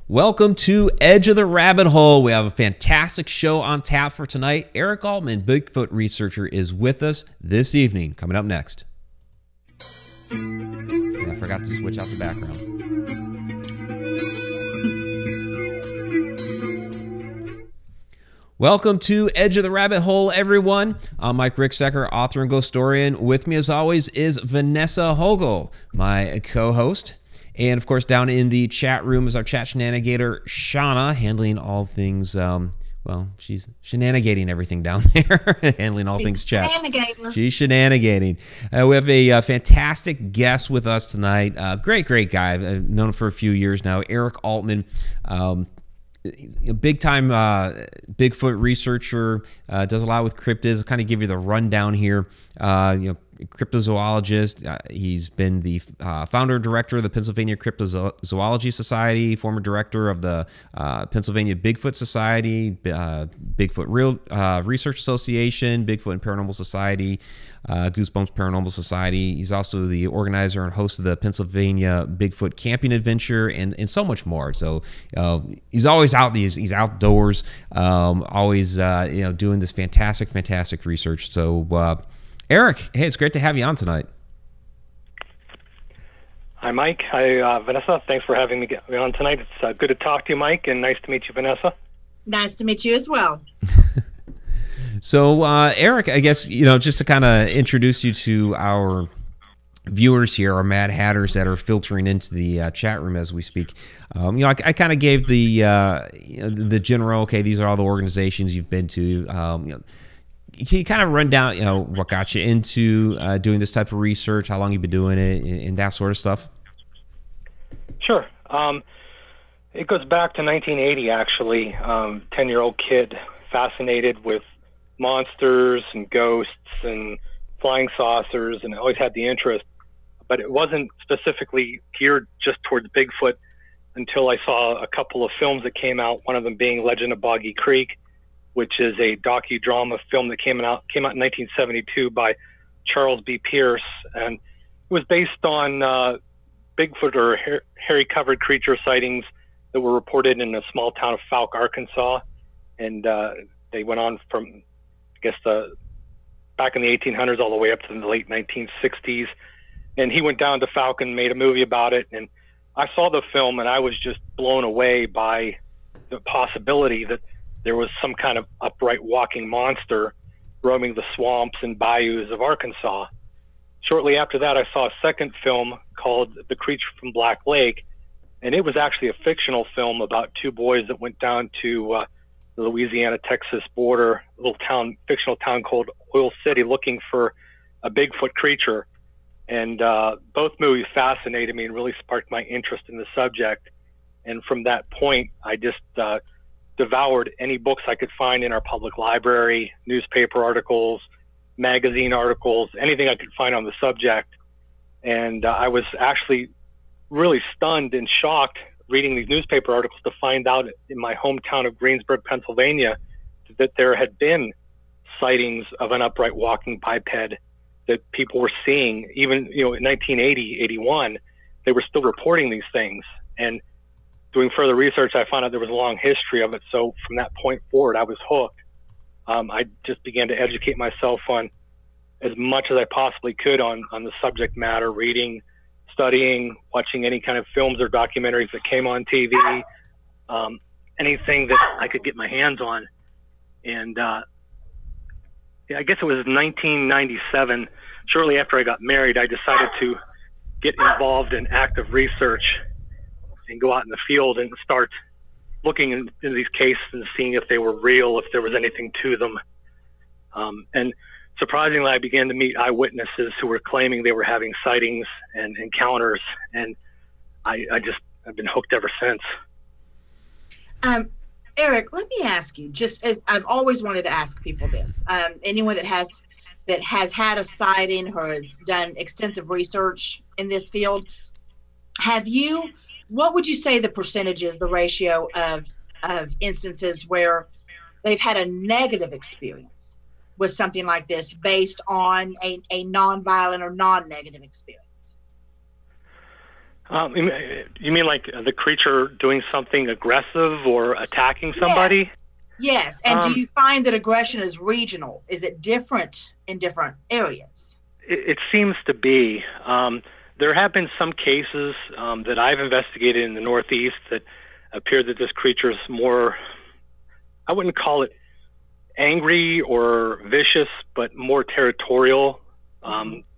Welcome to Edge of the Rabbit Hole. We have a fantastic show on tap for tonight. Eric Altman, Bigfoot researcher, is with us this evening. Coming up next. And I forgot to switch out the background. Welcome to Edge of the Rabbit Hole, everyone. I'm Mike Ricksecker, author and ghostorian. With me, as always, is Vanessa Hogle, my co-host. And, of course, down in the chat room is our chat Shananigator, Shana, handling all things, well, she's shenanigating everything down there, handling all things chat. She's shenanigating. We have a fantastic guest with us tonight. Great guy. I've known him for a few years now, Eric Altman. Big-time Bigfoot researcher, does a lot with cryptids. I'll kind of give you the rundown here. Cryptozoologist. He's been the founder and director of the Pennsylvania Cryptozoology Society, former director of the Pennsylvania Bigfoot Society, Bigfoot Research Association, Bigfoot and Paranormal Society, Goosebumps Paranormal Society. He's also the organizer and host of the Pennsylvania Bigfoot Camping Adventure, and so much more. So he's always out. He's outdoors, always doing this fantastic research. So Eric, hey, it's great to have you on tonight. Hi, Mike. Hi, Vanessa. Thanks for having me on tonight. It's good to talk to you, Mike, and nice to meet you, Vanessa. Nice to meet you as well. So, Eric, I guess, just to kind of introduce you to our viewers here, our Mad Hatters that are filtering into the chat room as we speak. I kind of gave the general, okay, these are all the organizations you've been to. Can you kind of run down, what got you into doing this type of research, how long you've been doing it, and that sort of stuff? Sure. It goes back to 1980, actually. 10-year-old kid fascinated with monsters and ghosts and flying saucers, and I always had the interest. But it wasn't specifically geared just towards Bigfoot until I saw a couple of films that came out, one of them being Legend of Boggy Creek, which is a docudrama film that came out in 1972 by Charles B. Pierce, and it was based on Bigfoot or hairy-covered creature sightings that were reported in a small town of Fouke, Arkansas, and they went on from, I guess, back in the 1800s all the way up to the late 1960s, and he went down to Fouke and made a movie about it, and I saw the film, and I was just blown away by the possibility that there was some kind of upright walking monster roaming the swamps and bayous of Arkansas. Shortly after that, I saw a second film called The Creature from Black Lake, and it was actually a fictional film about two boys that went down to the Louisiana-Texas border, a little fictional town called Oil City, looking for a Bigfoot creature. And both movies fascinated me and really sparked my interest in the subject. And from that point, I just devoured any books I could find in our public library, newspaper articles, magazine articles, anything I could find on the subject. And I was actually really stunned and shocked reading these newspaper articles to find out in my hometown of Greensburg, Pennsylvania, that there had been sightings of an upright walking biped that people were seeing. Even, in 1980, 81, they were still reporting these things. And doing further research, I found out there was a long history of it. So from that point forward, I was hooked. I just began to educate myself on as much as I possibly could on the subject matter, reading, studying, watching any kind of films or documentaries that came on TV, anything that I could get my hands on. And I guess it was 1997, shortly after I got married, I decided to get involved in active research and go out in the field and start looking into these cases and seeing if they were real, if there was anything to them. And surprisingly, I began to meet eyewitnesses who were claiming they were having sightings and encounters, and I've been hooked ever since. Eric, let me ask you, just as I've always wanted to ask people this, anyone that has had a sighting or has done extensive research in this field, what would you say the percentage is, the ratio of instances where they've had a negative experience with something like this based on a non-violent or non-negative experience? You mean like the creature doing something aggressive or attacking somebody? Yes. And do you find that aggression is regional? Is it different in different areas? It seems to be. There have been some cases that I've investigated in the Northeast that appear that this creature is more, I wouldn't call it angry or vicious, but more territorial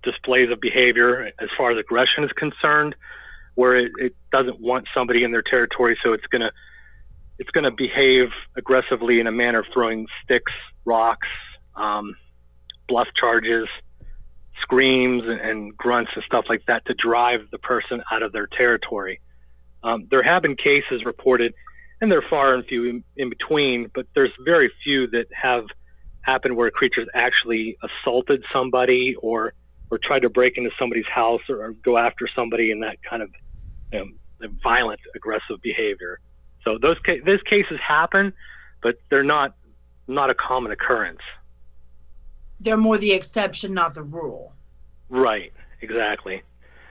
displays of behavior as far as aggression is concerned, where it doesn't want somebody in their territory, so it's gonna behave aggressively in a manner of throwing sticks, rocks, bluff charges, screams and grunts and stuff like that to drive the person out of their territory. There have been cases reported, and they're far and few in between, but there's very few that have happened where creatures actually assaulted somebody or tried to break into somebody's house or go after somebody in that kind of violent, aggressive behavior. So those cases happen, but they're not a common occurrence. They're more the exception, not the rule. Right, exactly.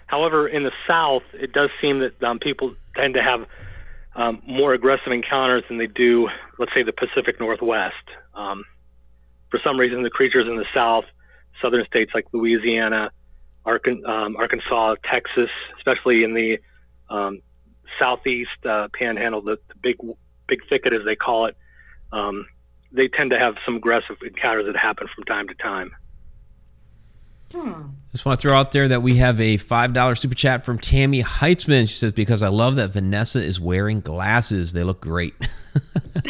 However, in the South, it does seem that people tend to have more aggressive encounters than they do, let's say, the Pacific Northwest. For some reason, the creatures in the South, southern states like Louisiana, Arkansas, Texas, especially in the southeast panhandle, the big thicket as they call it, they tend to have some aggressive encounters that happen from time to time. Just want to throw out there that we have a $5 super chat from Tammy Heitzman. She says, because I love that Vanessa is wearing glasses. They look great.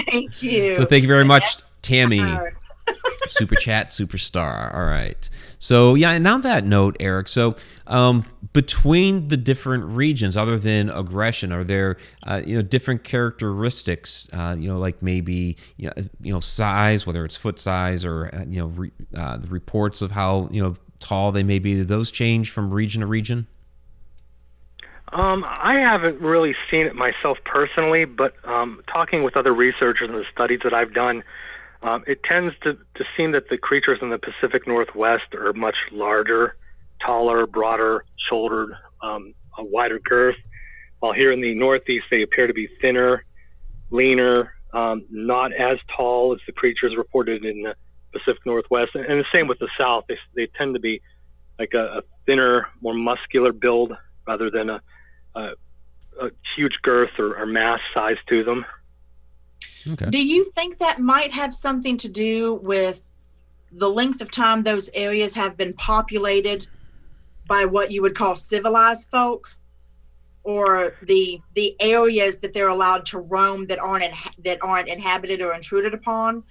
Thank you. So thank you very much, Tammy. Super chat superstar. All right. So yeah, and on that note, Eric, so between the different regions, other than aggression, are there different characteristics? Like maybe size, whether it's foot size or the reports of how tall they may be. Do those change from region to region? I haven't really seen it myself personally, but talking with other researchers and the studies that I've done, it tends to seem that the creatures in the Pacific Northwest are much larger, taller, broader shouldered, a wider girth, while here in the Northeast they appear to be thinner, leaner, not as tall as the creatures reported in the Pacific Northwest, and the same with the South. They tend to be like a thinner, more muscular build rather than a huge girth or mass size to them. Okay. Do you think that might have something to do with the length of time those areas have been populated by what you would call civilized folk, or the areas that they're allowed to roam that aren't inhabited or intruded upon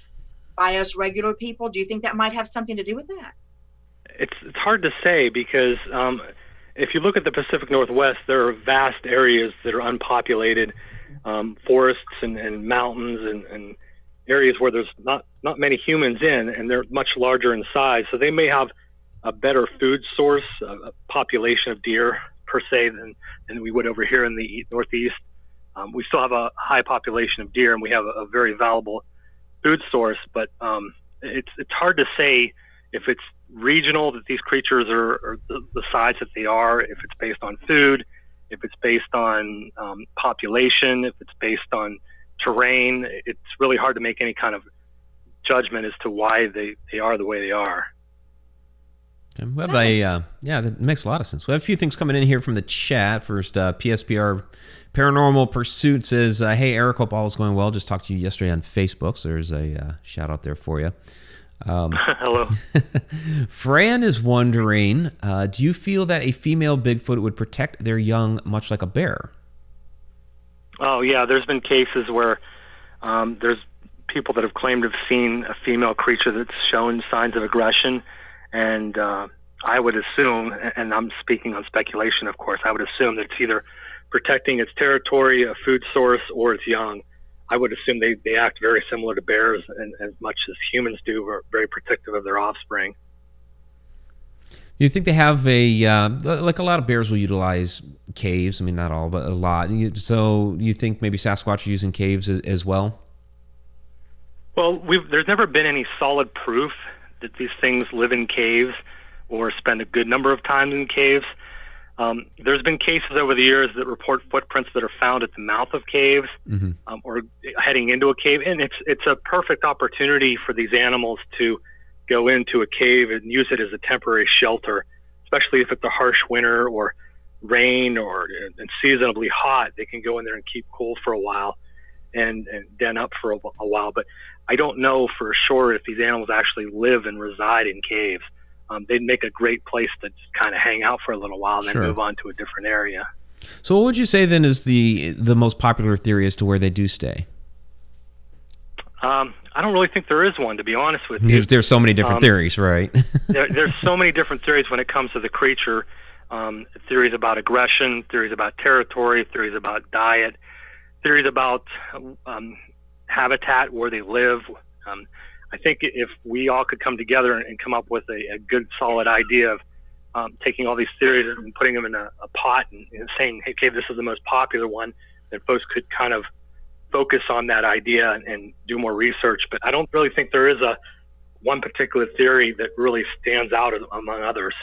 by us regular people? Do you think that might have something to do with that? It's hard to say because if you look at the Pacific Northwest, there are vast areas that are unpopulated, forests and mountains and areas where there's not many humans in, and they're much larger in size. So they may have a better food source, a population of deer per se than we would over here in the Northeast. We still have a high population of deer, and we have a very valuable food source, but it's hard to say if it's regional, that these creatures are the size that they are, if it's based on food, if it's based on population, if it's based on terrain. It's really hard to make any kind of judgment as to why they are the way they are. And we have that makes a lot of sense. We have a few things coming in here from the chat. First, PSPR Paranormal Pursuit says, hey, Eric, hope all is going well. Just talked to you yesterday on Facebook, so there's a shout out there for you. Hello. Fran is wondering, do you feel that a female Bigfoot would protect their young much like a bear? Oh, yeah. There's been cases where there's people that have claimed to have seen a female creature that's shown signs of aggression. And I would assume, and I'm speaking on speculation, of course, I would assume that it's either protecting its territory, a food source, or its young. I would assume they act very similar to bears, and as much as humans do, are very protective of their offspring. You think they have like a lot of bears will utilize caves? I mean, not all, but a lot. So you think maybe Sasquatch are using caves as well? Well, there's never been any solid proof that these things live in caves or spend a good number of times in caves. There's been cases over the years that report footprints that are found at the mouth of caves, or heading into a cave, and it's a perfect opportunity for these animals to go into a cave and use it as a temporary shelter, especially if it's a harsh winter or rain or unseasonably hot. They can go in there and keep cool for a while and den up for a while. But I don't know for sure if these animals actually live and reside in caves. They'd make a great place to just kind of hang out for a little while and then move on to a different area. So what would you say then is the most popular theory as to where they do stay? I don't really think there is one, to be honest with you. There's so many different theories, right? There's so many different theories when it comes to the creature. Theories about aggression, theories about territory, theories about diet, theories about habitat, where they live. I think if we all could come together and come up with a good, solid idea of taking all these theories and putting them in a pot and saying, hey, okay, this is the most popular one, then folks could kind of focus on that idea and do more research. But I don't really think there is one particular theory that really stands out among others.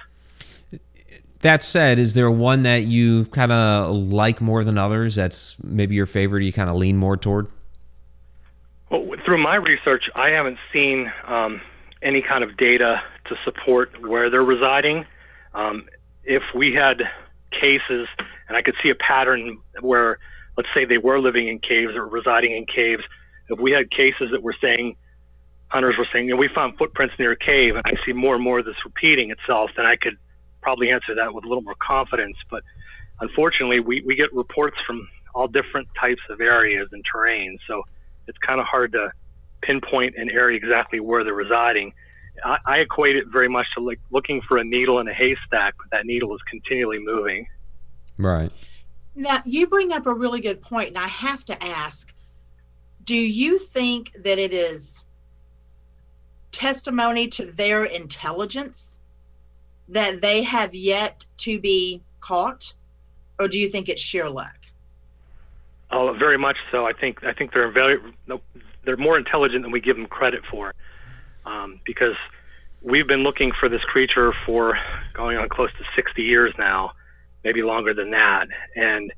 That said, is there one that you kind of like more than others that's maybe your favorite, you kind of lean more toward? Well, through my research, I haven't seen any kind of data to support where they're residing. If we had cases, and I could see a pattern where, let's say they were living in caves or residing in caves, if we had cases that were saying, hunters were saying, we found footprints near a cave, and I see more and more of this repeating itself, then I could probably answer that with a little more confidence. But unfortunately, we get reports from all different types of areas and terrains, so it's kind of hard to pinpoint an area exactly where they're residing. I equate it very much to like looking for a needle in a haystack, but that needle is continually moving. Right. Now, you bring up a really good point, and I have to ask, do you think that it is testimony to their intelligence that they have yet to be caught, or do you think it's sheer luck? Oh, very much so. I think they're more intelligent than we give them credit for, because we've been looking for this creature for going on close to 60 years now, maybe longer than that. And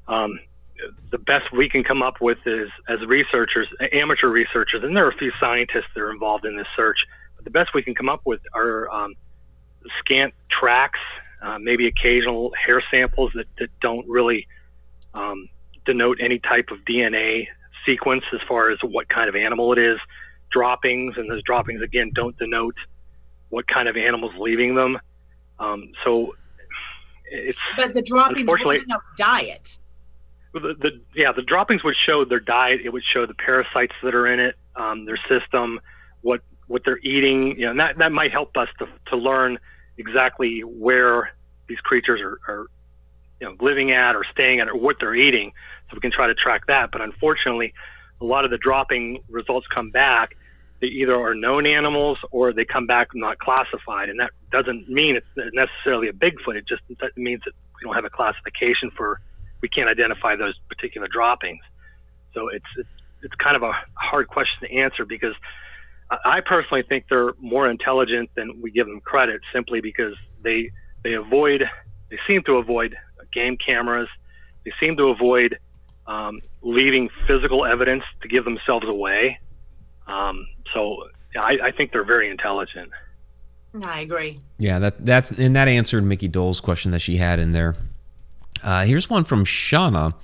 the best we can come up with is, as researchers, amateur researchers, and there are a few scientists that are involved in this search, but the best we can come up with are scant tracks, maybe occasional hair samples that don't really denote any type of DNA sequence as far as what kind of animal it is, droppings, and those droppings again don't denote what kind of animal's leaving them. So it's, but the droppings would denote diet. The droppings would show their diet. It would show the parasites that are in it, their system, what they're eating. And that might help us to learn exactly where these creatures are living at or staying at, or what they're eating, so we can try to track that. But unfortunately, a lot of the dropping results come back, they either are known animals or they come back not classified. And that doesn't mean it's necessarily a Bigfoot. It just means that we don't have a classification we can't identify those particular droppings. So it's kind of a hard question to answer, because I personally think they're more intelligent than we give them credit, simply because they seem to avoid game cameras. They seem to avoid leaving physical evidence to give themselves away. So I think they're very intelligent. I agree. Yeah, that answered Mickey Dole's question that she had in there. Here's one from Shana,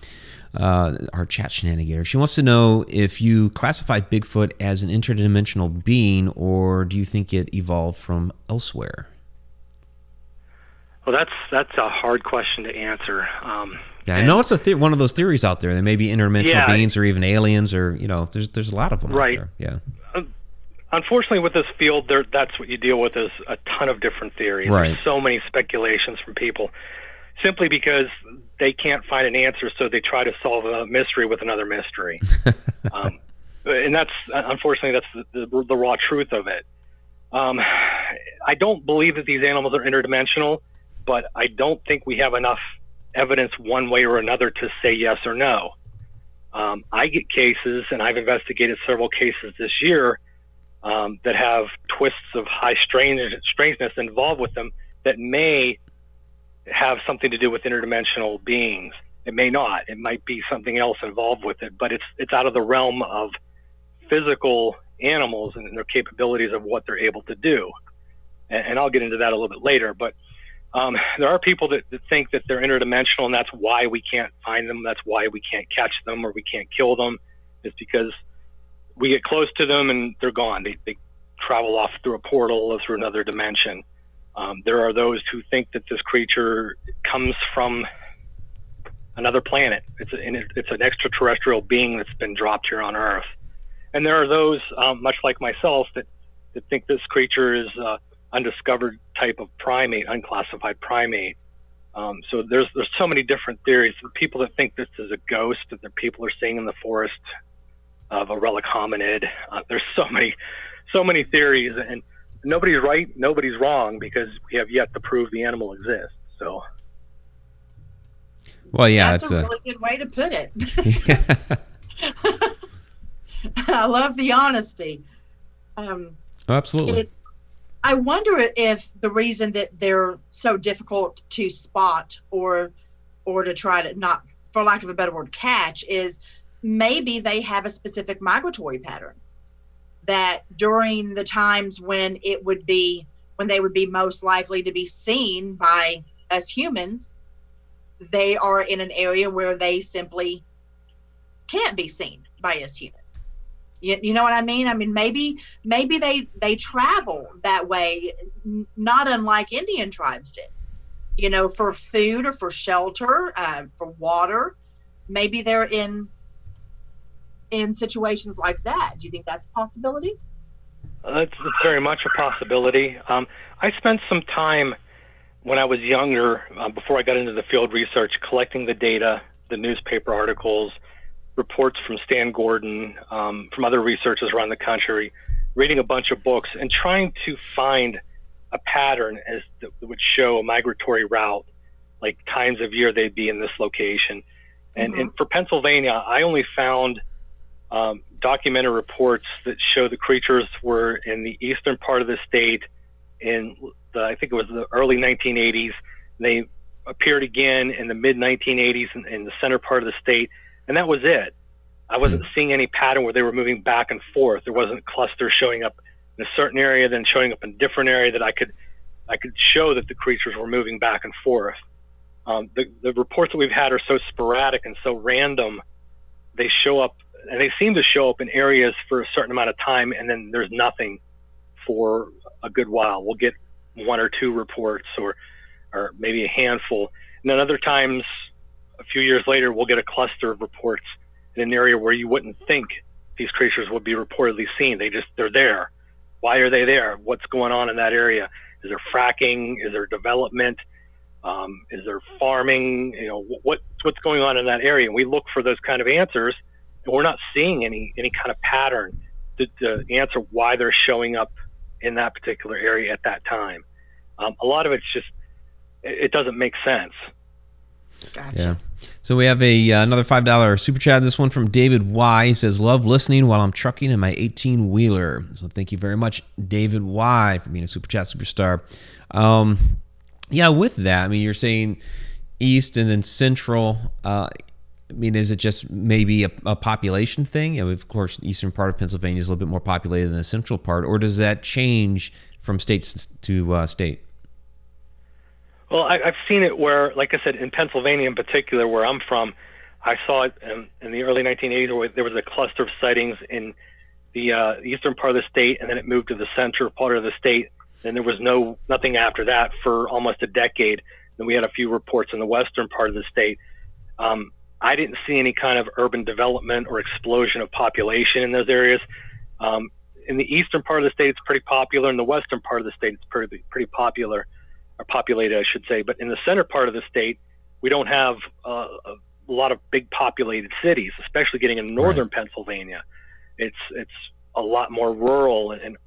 our chat Shananigator. She wants to know if you classify Bigfoot as an interdimensional being, or do you think it evolved from elsewhere? Well, that's a hard question to answer. Yeah, I know it's one of those theories out there. There may be interdimensional beings or even aliens, or there's a lot of them out there. Yeah. Unfortunately, with this field, that's what you deal with, is a ton of different theories. Right. There's so many speculations from people, simply because they can't find an answer, so they try to solve a mystery with another mystery. And that's, unfortunately, that's the raw truth of it. I don't believe that these animals are interdimensional, but I don't think we have enough evidence one way or another to say yes or no. I get cases, and I've investigated several cases this year that have twists of high strangeness involved with them that may have something to do with interdimensional beings. It may not. It might be something else involved with it, but it's out of the realm of physical animals and their capabilities of what they're able to do. And I'll get into that a little bit later, but there are people that think that they're interdimensional, and that's why we can't find them. That's why we can't catch them or we can't kill them. It's because we get close to them and they're gone. They travel off through a portal or through another dimension. There are those who think that this creature comes from another planet. It's an extraterrestrial being that's been dropped here on Earth. And there are those, much like myself, that think this creature is undiscovered type of primate, unclassified primate. So there's so many different theories. People that think this is a ghost, that the people are seeing in the forest of a relic hominid. There's so many theories, and nobody's right, nobody's wrong, because we have yet to prove the animal exists. So, well, yeah, that's a really good way to put it. I love the honesty. Absolutely. I wonder if the reason that they're so difficult to spot or to try to, not for lack of a better word, catch, is maybe they have a specific migratory pattern, that during the times when they would be most likely to be seen by us humans, they are in an area where they simply can't be seen by us humans. You know what I mean? I mean, maybe they travel that way, not unlike Indian tribes did, you know, for food or for shelter, for water. Maybe they're in situations like that. Do you think that's a possibility? It's very much a possibility. I spent some time when I was younger, before I got into the field research, collecting the data, the newspaper articles, reports from Stan Gordon, from other researchers around the country, reading a bunch of books and trying to find a pattern that would show a migratory route, like times of year they'd be in this location. And for Pennsylvania, I only found documented reports that show the creatures were in the eastern part of the state in I think it was the early 1980s. They appeared again in the mid 1980s in the center part of the state. And that was it. I wasn't seeing any pattern where they were moving back and forth. There wasn't clusters showing up in a certain area, then showing up in a different area that I could show that the creatures were moving back and forth. The reports that we've had are so sporadic and so random. They show up, and they seem to show up in areas for a certain amount of time, and then there's nothing for a good while. We'll get one or two reports, or maybe a handful. And then other times, a few years later, we'll get a cluster of reports in an area where you wouldn't think these creatures would be reportedly seen. They're there. Why are they there? What's going on in that area? Is there fracking? Is there development? Is there farming? You know, what's going on in that area? And we look for those kind of answers, and we're not seeing any kind of pattern to answer why they're showing up in that particular area at that time. A lot of it's just, it doesn't make sense. Gotcha. Yeah. So we have another $5 super chat. This one from David Y. He says, "Love listening while I'm trucking in my 18-wheeler." So thank you very much, David Y, for being a super chat superstar. Yeah, with that, I mean, you're saying east and then central. I mean, is it just maybe a population thing? You know, of course, the eastern part of Pennsylvania is a little bit more populated than the central part, or does that change from state to state? Well, I've seen it where, like I said, in Pennsylvania in particular, where I'm from, I saw it in the early 1980s where there was a cluster of sightings in the eastern part of the state, and then it moved to the central part of the state, and there was nothing after that for almost a decade. Then we had a few reports in the western part of the state. I didn't see any kind of urban development or explosion of population in those areas. In the eastern part of the state, it's pretty popular. In the western part of the state, it's pretty popular. Or populated, I should say. But in the center part of the state, we don't have a lot of big populated cities, especially getting in northern Pennsylvania. It's a lot more rural and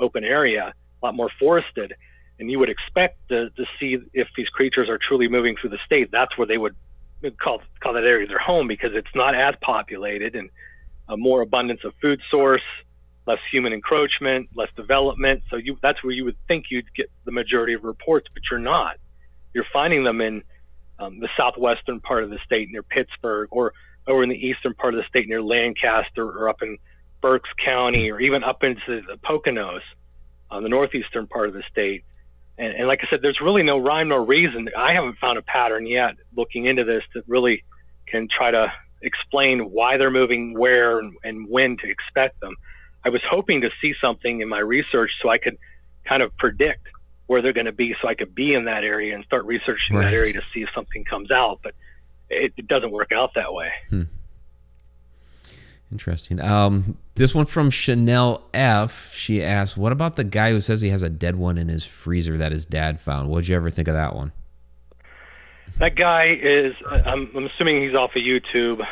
open area, a lot more forested. And you would expect to see if these creatures are truly moving through the state. That's where they would call that area their home, because it's not as populated and a more abundance of food source, less human encroachment, less development. So that's where you would think you'd get the majority of reports, but you're not. you're finding them in the southwestern part of the state near Pittsburgh, or over in the eastern part of the state near Lancaster, or up in Berks County, or even up into the Poconos on the northeastern part of the state. And like I said, there's really no rhyme nor reason. I haven't found a pattern yet looking into this that really can try to explain why they're moving, where, and when to expect them. I was hoping to see something in my research so I could kind of predict where they're going to be, so I could be in that area and start researching that area to see if something comes out. But it doesn't work out that way. Interesting. This one from Chanel F. She asks, what about the guy who says he has a dead one in his freezer that his dad found? What'd you ever think of that one? That guy is, I'm assuming he's off of YouTube.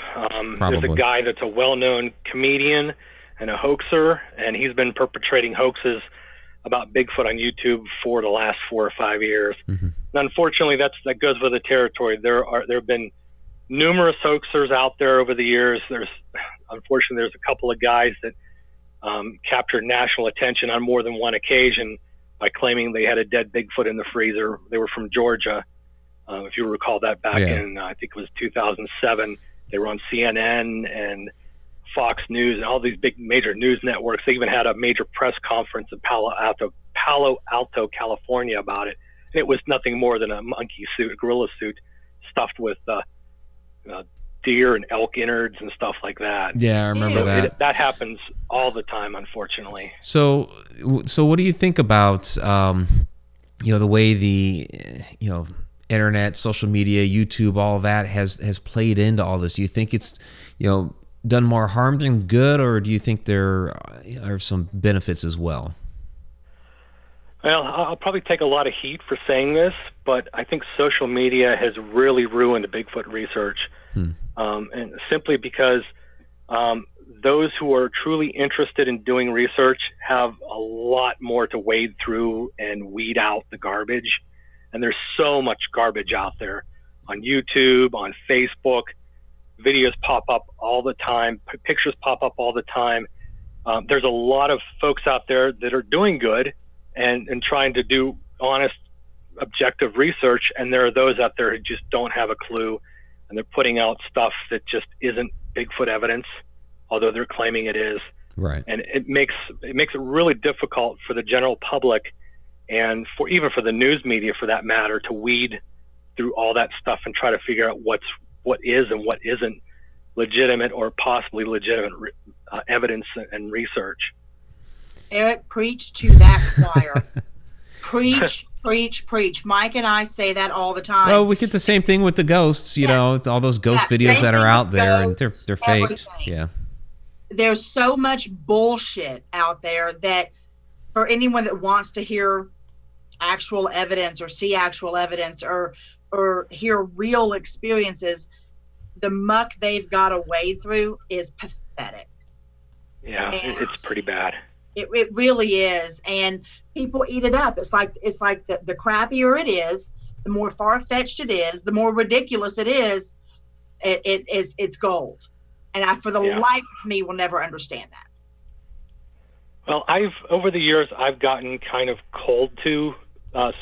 There's a guy that's a well-known comedian and a hoaxer, and he's been perpetrating hoaxes about Bigfoot on YouTube for the last 4 or 5 years. And unfortunately, that goes with the territory. There have been numerous hoaxers out there over the years. Unfortunately, there's a couple of guys that captured national attention on more than one occasion by claiming they had a dead Bigfoot in the freezer. They were from Georgia. If you recall that back in, I think it was 2007, they were on CNN and Fox News and all these big major news networks. They even had a major press conference in Palo Alto, California about it. And it was nothing more than a monkey suit, a gorilla suit stuffed with deer and elk innards and stuff like that. Yeah, I remember that. That happens all the time, unfortunately. So what do you think about the way the internet, social media, YouTube, all that has played into all this? Do you think it's done more harm than good, or do you think there are some benefits as well? Well, I'll probably take a lot of heat for saying this, but I think social media has really ruined Bigfoot research. And simply because those who are truly interested in doing research have a lot more to wade through and weed out the garbage. And there's so much garbage out there on YouTube, on Facebook. Videos pop up all the time. Pictures pop up all the time. There's a lot of folks out there that are doing good and trying to do honest, objective research. And there are those out there who just don't have a clue. And they're putting out stuff that just isn't Bigfoot evidence, although they're claiming it is. Right. And it makes it really difficult for the general public, and even for the news media, for that matter, to weed through all that stuff and try to figure out what is and what isn't legitimate or possibly legitimate evidence and research. Eric, preach to that choir. Preach, preach, preach. Mike and I say that all the time. Well, we get the same thing with the ghosts, you know, all those ghost videos that are out there, and they're faked. Yeah. There's so much bullshit out there that for anyone that wants to hear actual evidence or see actual evidence or hear real experiences, the muck they've got to wade through is pathetic. Yeah, it's pretty bad. It really is, and people eat it up. It's like the crappier it is, the more far-fetched it is, the more ridiculous it is. It's gold, and for the life of me will never understand that. Well, over the years I've gotten kind of cold to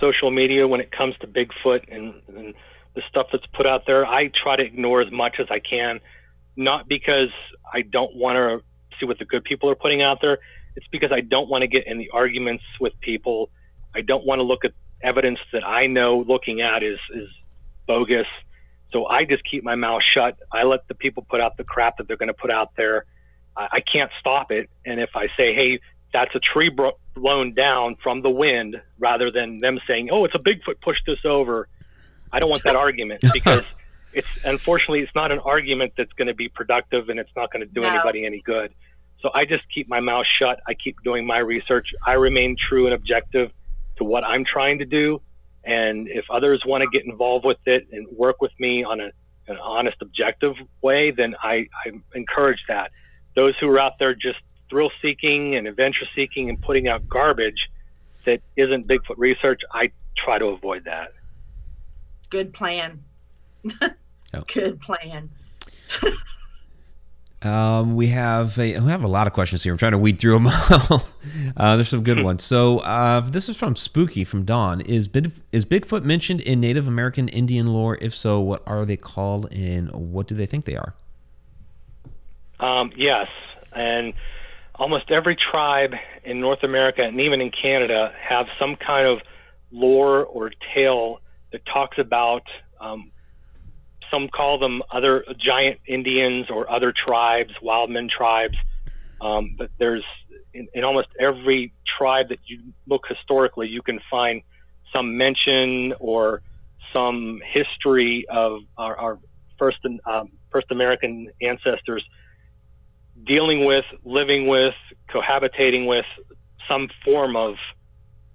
social media when it comes to Bigfoot and the stuff that's put out there. I try to ignore as much as I can, not because I don't want to see what the good people are putting out there. It's because I don't want to get in the arguments with people. I don't want to look at evidence that I know looking at is bogus. So I just keep my mouth shut. I let the people put out the crap that they're going to put out there. I can't stop it. And if I say, hey, that's a tree blown down from the wind, rather than them saying, oh, it's a Bigfoot pushed this over, I don't want that argument, because unfortunately, it's not an argument that's going to be productive, and it's not going to do anybody any good. So I just keep my mouth shut. I keep doing my research. I remain true and objective to what I'm trying to do. And if others want to get involved with it and work with me on an honest, objective way, then I encourage that. Those who are out there just thrill-seeking and adventure-seeking and putting out garbage that isn't Bigfoot research, I try to avoid that. Good plan. Good plan. We have a lot of questions here. I'm trying to weed through them all. There's some good ones. So this is from Spooky from Dawn. Is Bigfoot mentioned in Native American Indian lore? If so, what are they called and what do they think they are? Yes, and almost every tribe in North America and even in Canada have some kind of lore or tale that talks about, some call them other giant Indians or other tribes, wildmen tribes, but there's in almost every tribe that you look historically, you can find some mention or some history of our first American ancestors dealing with, living with, cohabitating with some form of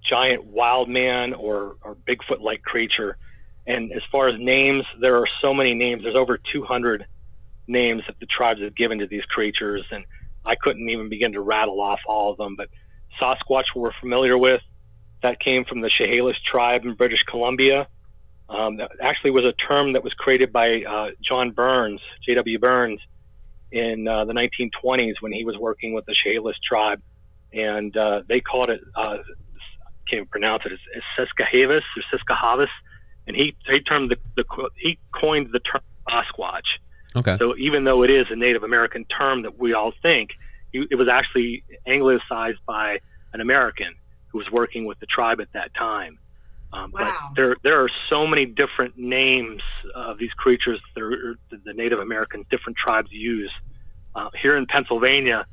giant wild man or Bigfoot-like creature. And as far as names, there are so many names. There's over 200 names that the tribes have given to these creatures, and I couldn't even begin to rattle off all of them. But Sasquatch we're familiar with. That came from the Chehalis tribe in British Columbia. That actually was a term that was created by John Burns, J.W. Burns, in the 1920s when he was working with the Chehalis tribe. And they called it, I can't even pronounce it, it's Siskahavis or Siskahavis. And he coined the term Sasquatch. Okay. So even though it is a Native American term that we all think, it was actually anglicized by an American who was working with the tribe at that time. Wow. But there are so many different names of these creatures that the Native American different tribes use. Here in Pennsylvania,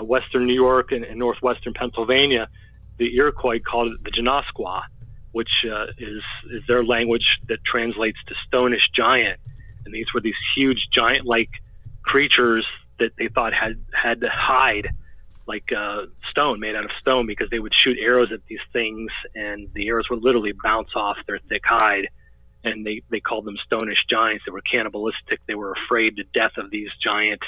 western New York and northwestern Pennsylvania, the Iroquois called it the Janasqua, which is their language that translates to stonish giant. And these were these huge giant-like creatures that they thought had to hide like stone, made out of stone, because they would shoot arrows at these things and the arrows would literally bounce off their thick hide. And they called them stonish giants. They were cannibalistic. They were afraid to death of these giant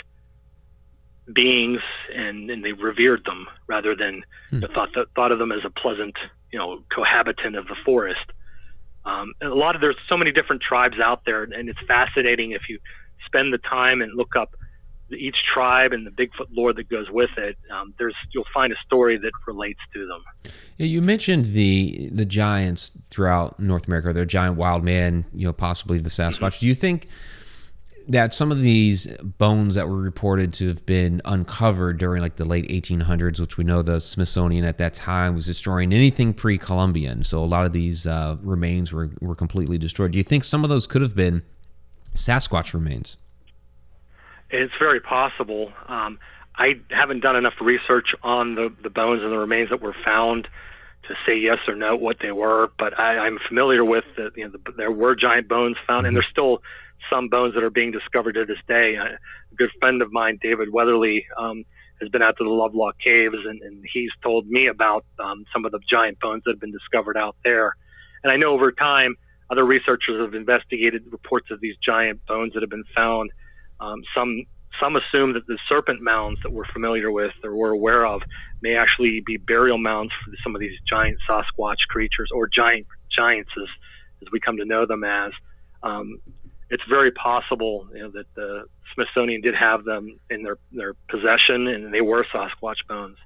beings, and they revered them rather than thought of them as a pleasant, cohabitant of the forest. There's so many different tribes out there, and it's fascinating if you spend the time and look up each tribe and the Bigfoot lore that goes with it. You'll find a story that relates to them. Yeah, you mentioned the giants throughout North America. They're giant wild man, possibly the Sasquatch. Do you think that some of these bones that were reported to have been uncovered during like the late 1800s, which we know the Smithsonian at that time was destroying anything pre-Columbian, so a lot of these remains were completely destroyed. Do you think some of those could have been Sasquatch remains? It's very possible. I haven't done enough research on the bones and the remains that were found to say yes or no what they were, but I'm familiar with there were giant bones found, and there's still some bones that are being discovered to this day. A good friend of mine, David Weatherly, has been out to the Lovelock Caves, and he's told me about some of the giant bones that have been discovered out there. And I know over time, other researchers have investigated reports of these giant bones that have been found. Some assume that the serpent mounds that we're familiar with or we're aware of may actually be burial mounds for some of these giant Sasquatch creatures, or giants as we come to know them as. It's very possible that the Smithsonian did have them in their possession, and they were Sasquatch bones.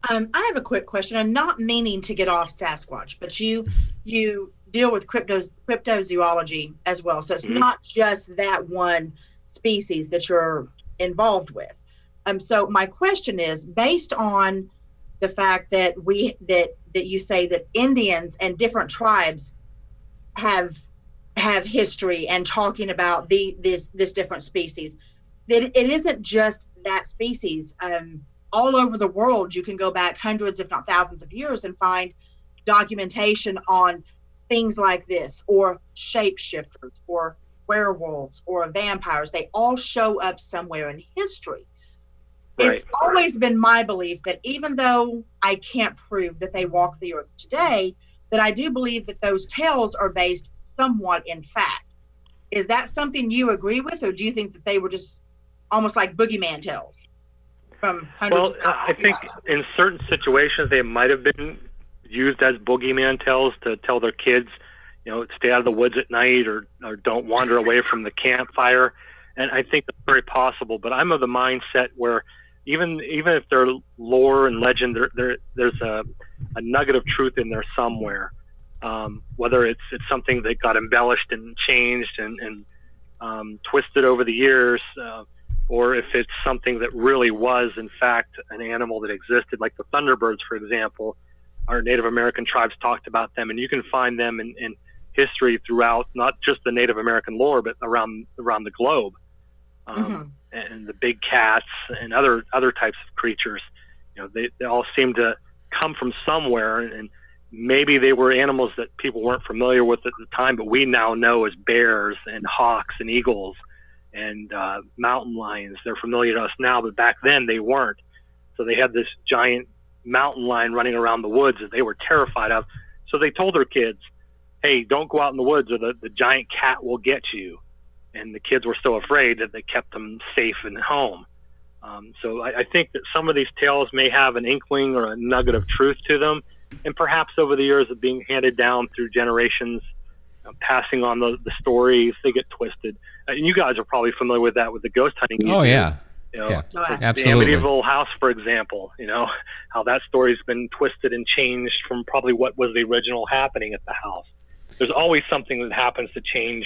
I have a quick question. I'm not meaning to get off Sasquatch, but you deal with cryptozoology as well, so it's not just that one species that you're involved with. So my question is, based on the fact that that you say that Indians and different tribes have history and talking about this different species, that it isn't just that species. All over the world, you can go back hundreds, if not thousands of years, and find documentation on things like this, or shapeshifters, or werewolves, or vampires. They all show up somewhere in history. Right. It's always been my belief that even though I can't prove that they walk the earth today, that I do believe that those tales are based somewhat in fact. Is that something you agree with, or do you think that they were just almost like boogeyman tales from hundreds of thousands? I think in certain situations they might have been used as boogeyman tales to tell their kids, stay out of the woods at night, or don't wander away from the campfire. And I think that's very possible. But I'm of the mindset where even if they're lore and legend, there's a nugget of truth in there somewhere. Whether it's something that got embellished and changed and twisted over the years, or if it's something that really was, in fact, an animal that existed, like the Thunderbirds, for example. Our Native American tribes talked about them, and you can find them in history throughout, not just the Native American lore, but around the globe. And the big cats and other types of creatures, they all seem to come from somewhere, and maybe they were animals that people weren't familiar with at the time, but we now know as bears and hawks and eagles and mountain lions. They're familiar to us now, but back then they weren't. So they had this giant mountain lion running around the woods that they were terrified of. So they told their kids, hey, don't go out in the woods or the giant cat will get you. And the kids were so afraid that they kept them safe in home. So I think that some of these tales may have an inkling or a nugget of truth to them. And perhaps over the years of being handed down through generations, passing on the stories, they get twisted. And you guys are probably familiar with that with the ghost hunting. Oh, yeah. Absolutely. The Amityville House, for example, how that story's been twisted and changed from probably what was the original happening at the house. There's always something that happens to change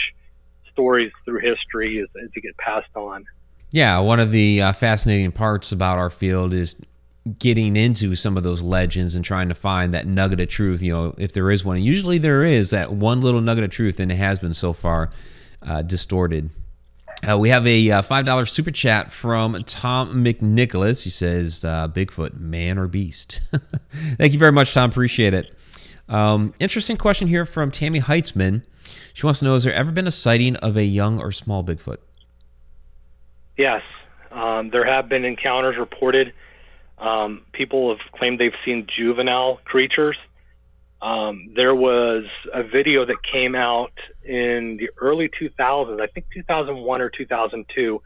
stories through history as they get passed on. Yeah, one of the fascinating parts about our field is getting into some of those legends and trying to find that nugget of truth, if there is one. And usually there is that one little nugget of truth, and it has been so far distorted. We have a $5 super chat from Tom McNicholas. He says, Bigfoot, man or beast? Thank you very much, Tom. Appreciate it. Interesting question here from Tammy Heitzman. She wants to know, has there ever been a sighting of a young or small Bigfoot? Yes. There have been encounters reported. People have claimed they've seen juvenile creatures. There was a video that came out in the early 2000s, I think 2001 or 2002,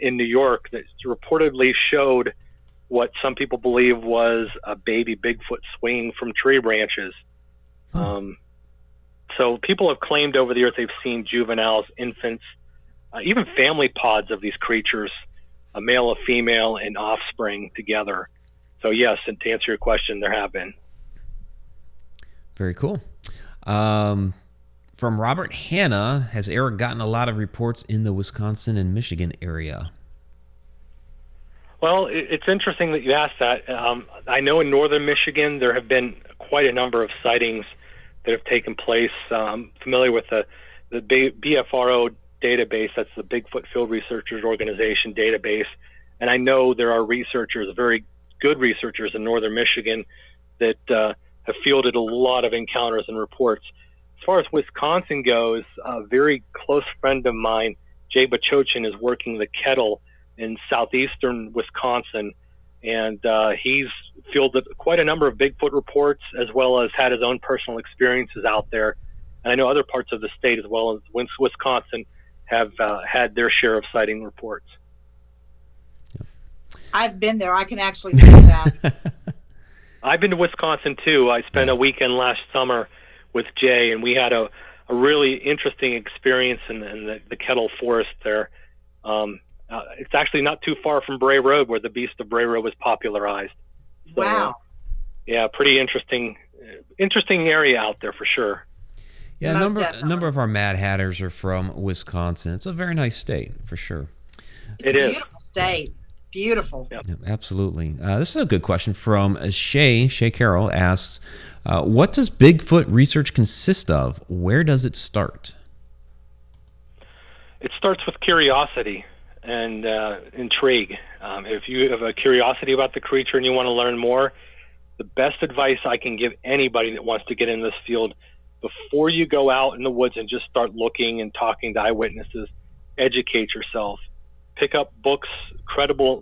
in New York, that reportedly showed what some people believe was a baby Bigfoot swinging from tree branches. So people have claimed over the years they've seen juveniles, infants, even family pods of these creatures, a male, a female, and offspring together. So yes, and to answer your question, there have been. Very cool. From Robert Hanna, has Eric gotten a lot of reports in the Wisconsin and Michigan area? Well, it's interesting that you asked that. I know in northern Michigan there have been quite a number of sightings that have taken place. I'm familiar with the BFRO database, that's the Bigfoot Field Researchers Organization database, and I know there are researchers, very good researchers in northern Michigan that have fielded a lot of encounters and reports. As far as Wisconsin goes, a very close friend of mine, Jay Bachochin, is working the Kettle in southeastern Wisconsin, and he's fielded quite a number of Bigfoot reports, as well as had his own personal experiences out there. And I know other parts of the state, as well as Wisconsin, have had their share of sighting reports. I've been there. I can actually say that. I've been to Wisconsin too. I spent a weekend last summer with Jay, and we had a really interesting experience in the Kettle Forest there. It's actually not too far from Bray Road, where the Beast of Bray Road was popularized. So, wow. Yeah, pretty interesting area out there for sure. Yeah, a number of our Mad Hatters are from Wisconsin. It's a very nice state, for sure. It's a beautiful state. Beautiful. Yep. Yeah, absolutely. This is a good question from Shay. Shay Carroll asks, what does Bigfoot research consist of? Where does it start? It starts with curiosity and intrigue. If you have a curiosity about the creature and you want to learn more, the best advice I can give anybody that wants to get in this field, before you go out in the woods and just start looking and talking to eyewitnesses, educate yourself. Pick up books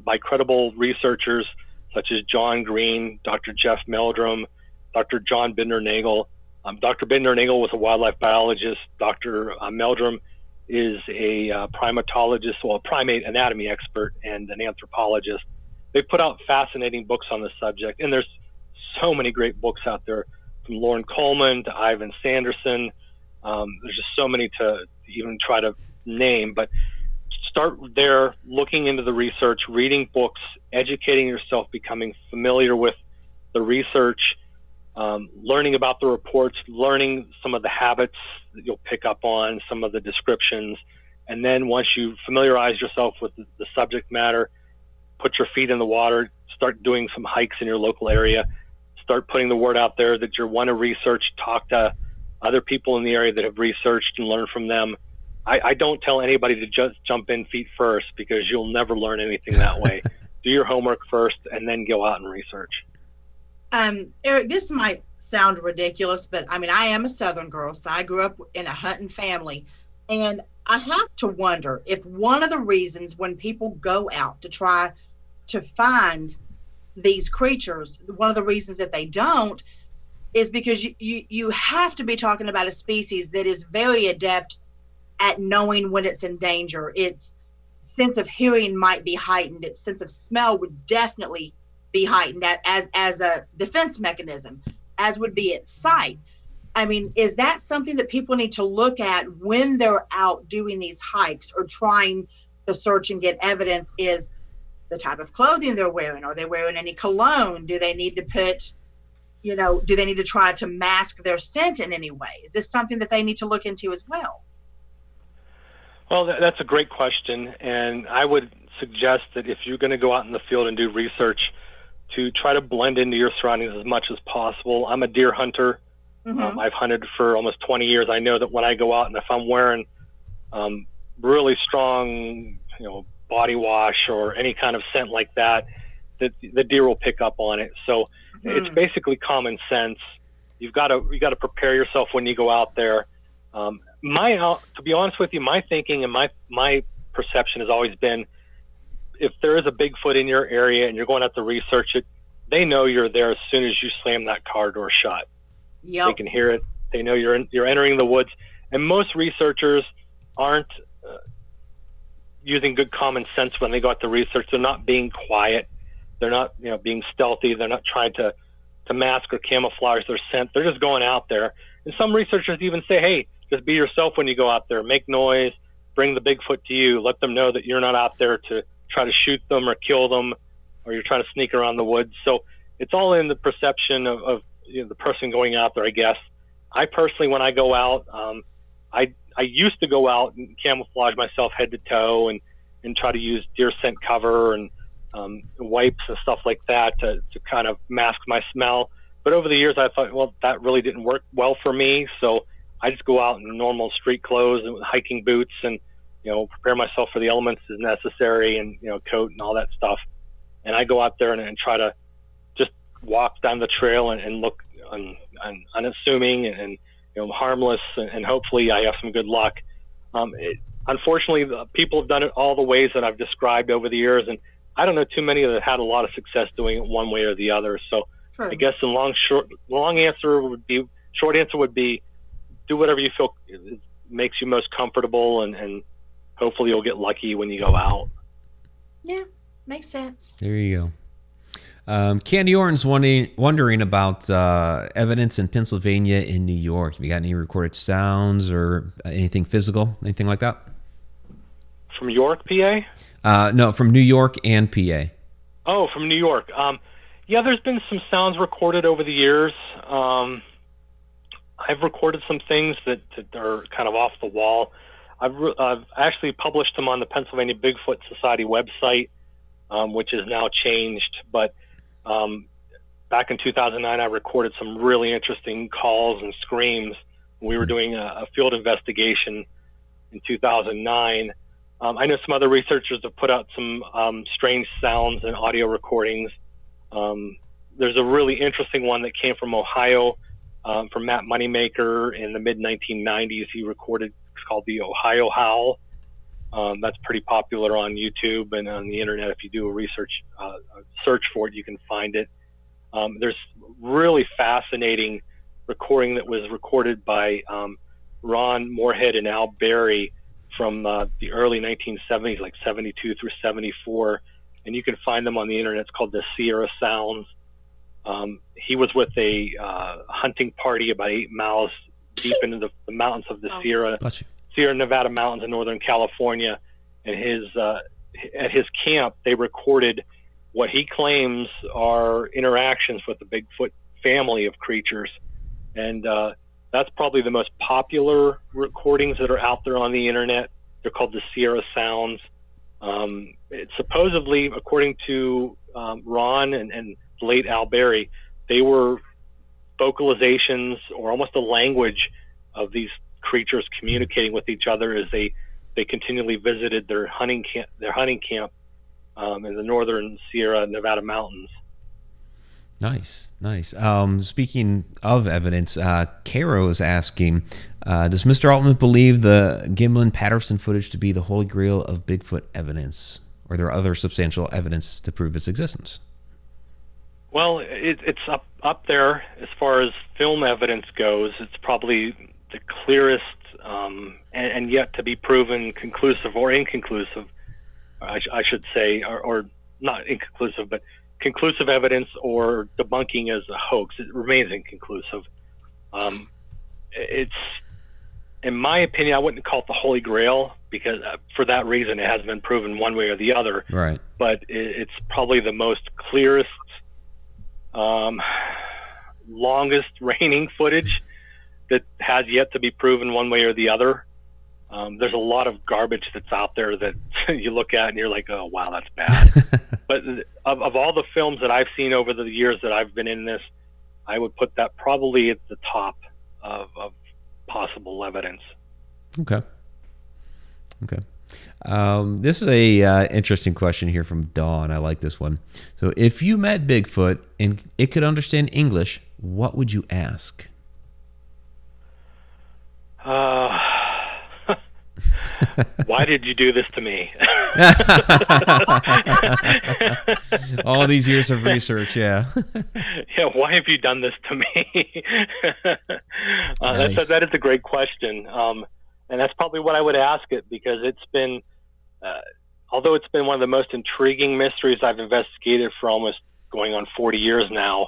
by credible researchers such as John Green, Dr. Jeff Meldrum, Dr. John Binder-Nagel. Dr. Binder-Nagel was a wildlife biologist. Dr. Meldrum is a primatologist, well, a primate anatomy expert and an anthropologist. They put out fascinating books on the subject, and there's so many great books out there, from Lauren Coleman to Ivan Sanderson. There's just so many to even try to name, but start there, looking into the research, reading books, educating yourself, becoming familiar with the research, learning about the reports, learning some of the habits that you'll pick up on, some of the descriptions. And then once you familiarize yourself with the subject matter, put your feet in the water, start doing some hikes in your local area, start putting the word out there that you want to research, talk to other people in the area that have researched and learn from them. I don't tell anybody to just jump in feet first, because you'll never learn anything that way. Do your homework first and then go out and research. Eric, this might sound ridiculous, but I mean, I am a Southern girl, so I grew up in a hunting family. And I have to wonder if one of the reasons when people go out to try to find these creatures, one of the reasons that they don't is because you have to be talking about a species that is very adept at knowing when it's in danger. Its sense of hearing might be heightened. Its sense of smell would definitely be heightened as a defense mechanism, as would be its sight. I mean, is that something that people need to look at when they're out doing these hikes or trying to search and get evidence? Is the type of clothing they're wearing? Are they wearing any cologne? Do they need to put, do they need to try to mask their scent in any way? Is this something that they need to look into as well? Well, that's a great question. And I would suggest that if you're going to go out in the field and do research, to try to blend into your surroundings as much as possible. I'm a deer hunter. Mm-hmm. I've hunted for almost 20 years. I know that when I go out and if I'm wearing really strong, body wash or any kind of scent like that, that the deer will pick up on it. So it's basically common sense. You got to prepare yourself when you go out there. To be honest with you, my thinking and my perception has always been, if there is a Bigfoot in your area and you're going out to research it, they know you're there as soon as you slam that car door shut. Yep. They can hear it. They know you're entering the woods. And most researchers aren't using good common sense when they go out to research. They're not being quiet. They're not being stealthy. They're not trying to mask or camouflage their scent. They're just going out there. And some researchers even say, hey, just be yourself when you go out there. Make noise. Bring the Bigfoot to you. Let them know that you're not out there to try to shoot them or kill them, or you're trying to sneak around the woods. So it's all in the perception of the person going out there, I guess. I personally, when I go out, I used to go out and camouflage myself head to toe and try to use deer scent cover and wipes and stuff like that to kind of mask my smell. But over the years, I thought, well, that really didn't work well for me. So I just go out in normal street clothes and hiking boots and prepare myself for the elements as necessary, and coat and all that stuff. And I go out there and try to just walk down the trail and look unassuming and harmless, and hopefully I have some good luck. Unfortunately, people have done it all the ways that I've described over the years, and I don't know too many that had a lot of success doing it one way or the other. So I guess the short answer would be do whatever you feel makes you most comfortable, and hopefully you'll get lucky when you go out. Yeah, makes sense. There you go. Candy Orton's wondering about evidence in Pennsylvania and New York. Have you got any recorded sounds or anything physical, anything like that? From York, PA? No, from New York and PA. Oh, from New York. Yeah, there's been some sounds recorded over the years. I've recorded some things that are kind of off the wall. I've actually published them on the Pennsylvania Bigfoot Society website, which is now changed. But back in 2009, I recorded some really interesting calls and screams. We were doing a field investigation in 2009. I know some other researchers have put out some strange sounds and audio recordings. There's a really interesting one that came from Ohio, from Matt Moneymaker in the mid-1990s. He recorded, it's called the Ohio Howl. That's pretty popular on YouTube and on the internet. If you do a search for it, you can find it. There's really fascinating recording that was recorded by Ron Moorhead and Al Berry from the early 1970s, like 72 through 74. And you can find them on the internet. It's called the Sierra Sounds. He was with a hunting party about 8 miles deep into the mountains of the Sierra Nevada mountains in Northern California. and at his camp, they recorded what he claims are interactions with the Bigfoot family of creatures. And that's probably the most popular recordings that are out there on the internet. They're called the Sierra Sounds. It's supposedly, according to Ron and late Al Berry, they were vocalizations or almost a language of these creatures communicating with each other as they continually visited their hunting camp in the northern Sierra Nevada mountains. Nice. Speaking of evidence, Caro is asking, does Mr. Altman believe the Gimlin Patterson footage to be the holy grail of Bigfoot evidence, or are there other substantial evidence to prove its existence? Well, it's up there as far as film evidence goes. It's probably the clearest and yet to be proven conclusive or inconclusive, I should say, or not inconclusive, but conclusive evidence or debunking as a hoax. It remains inconclusive. It's, in my opinion, I wouldn't call it the Holy Grail because for that reason it hasn't been proven one way or the other. Right. But it's probably the most clearest, longest reigning footage that has yet to be proven one way or the other. There's a lot of garbage that's out there that you look at and you're like, oh, wow, that's bad. But of all the films that I've seen over the years that I've been in this, I would put that probably at the top of possible evidence. Okay. This is a interesting question here from Dawn. I like this one. So if you met Bigfoot and it could understand English, what would you ask? Why did you do this to me? All these years of research, yeah. Yeah, why have you done this to me? Nice. That is a great question. And that's probably what I would ask it, because it's been, although it's been one of the most intriguing mysteries I've investigated for almost going on 40 years now,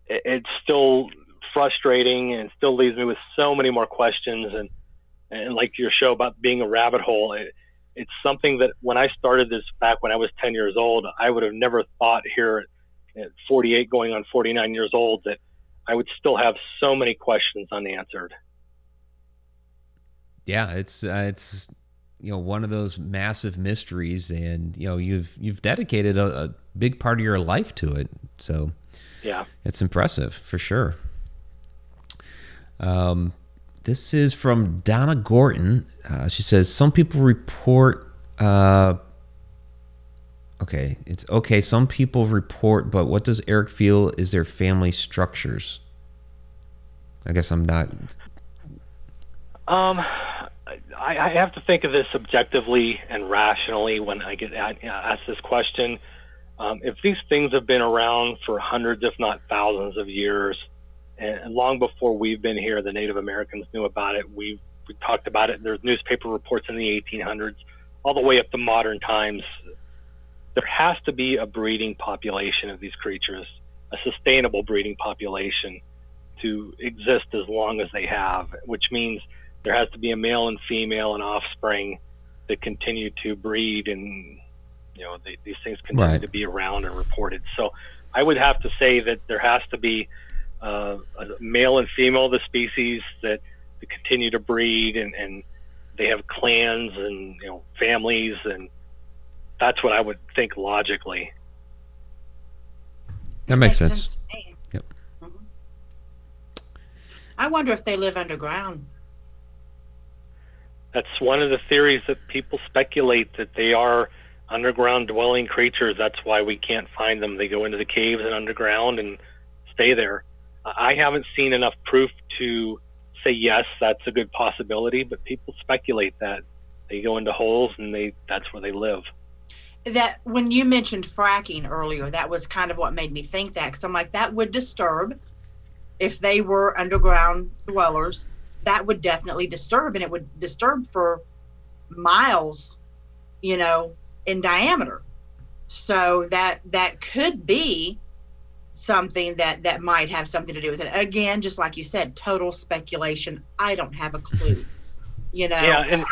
it's still frustrating and still leaves me with so many more questions. And like your show about being a rabbit hole, it's something that when I started this back when I was 10 years old, I would have never thought here at 48 going on 49 years old that I would still have so many questions unanswered. Yeah, it's one of those massive mysteries, and you've dedicated a big part of your life to it. So yeah, it's impressive for sure. This is from Donna Gorton. She says, some people report, some people report, but what does Eric feel is their family structures? I guess I'm not... I have to think of this objectively and rationally when I get asked this question. If these things have been around for hundreds, if not thousands of years, and long before we've been here, the Native Americans knew about it. We talked about it. There's newspaper reports in the 1800s, all the way up to modern times. There has to be a breeding population of these creatures, a sustainable breeding population to exist as long as they have, which means there has to be a male and female and offspring that continue to breed, and these things continue to be around and reported. So I would have to say that there has to be a male and female of the species that continue to breed, and they have clans and families, and that's what I would think logically. That makes sense. Yep. Mm-hmm. I wonder if they live underground. That's one of the theories that people speculate, that they are underground dwelling creatures. That's why we can't find them. They go into the caves and underground and stay there. I haven't seen enough proof to say yes, that's a good possibility, but people speculate that they go into holes and that's where they live. That when you mentioned fracking earlier, that was kind of what made me think that, because I'm like, that would disturb. If they were underground dwellers, that would definitely disturb, and it would disturb for miles, in diameter. So that could be something that might have something to do with it. Again, just like you said, total speculation. I don't have a clue. Yeah,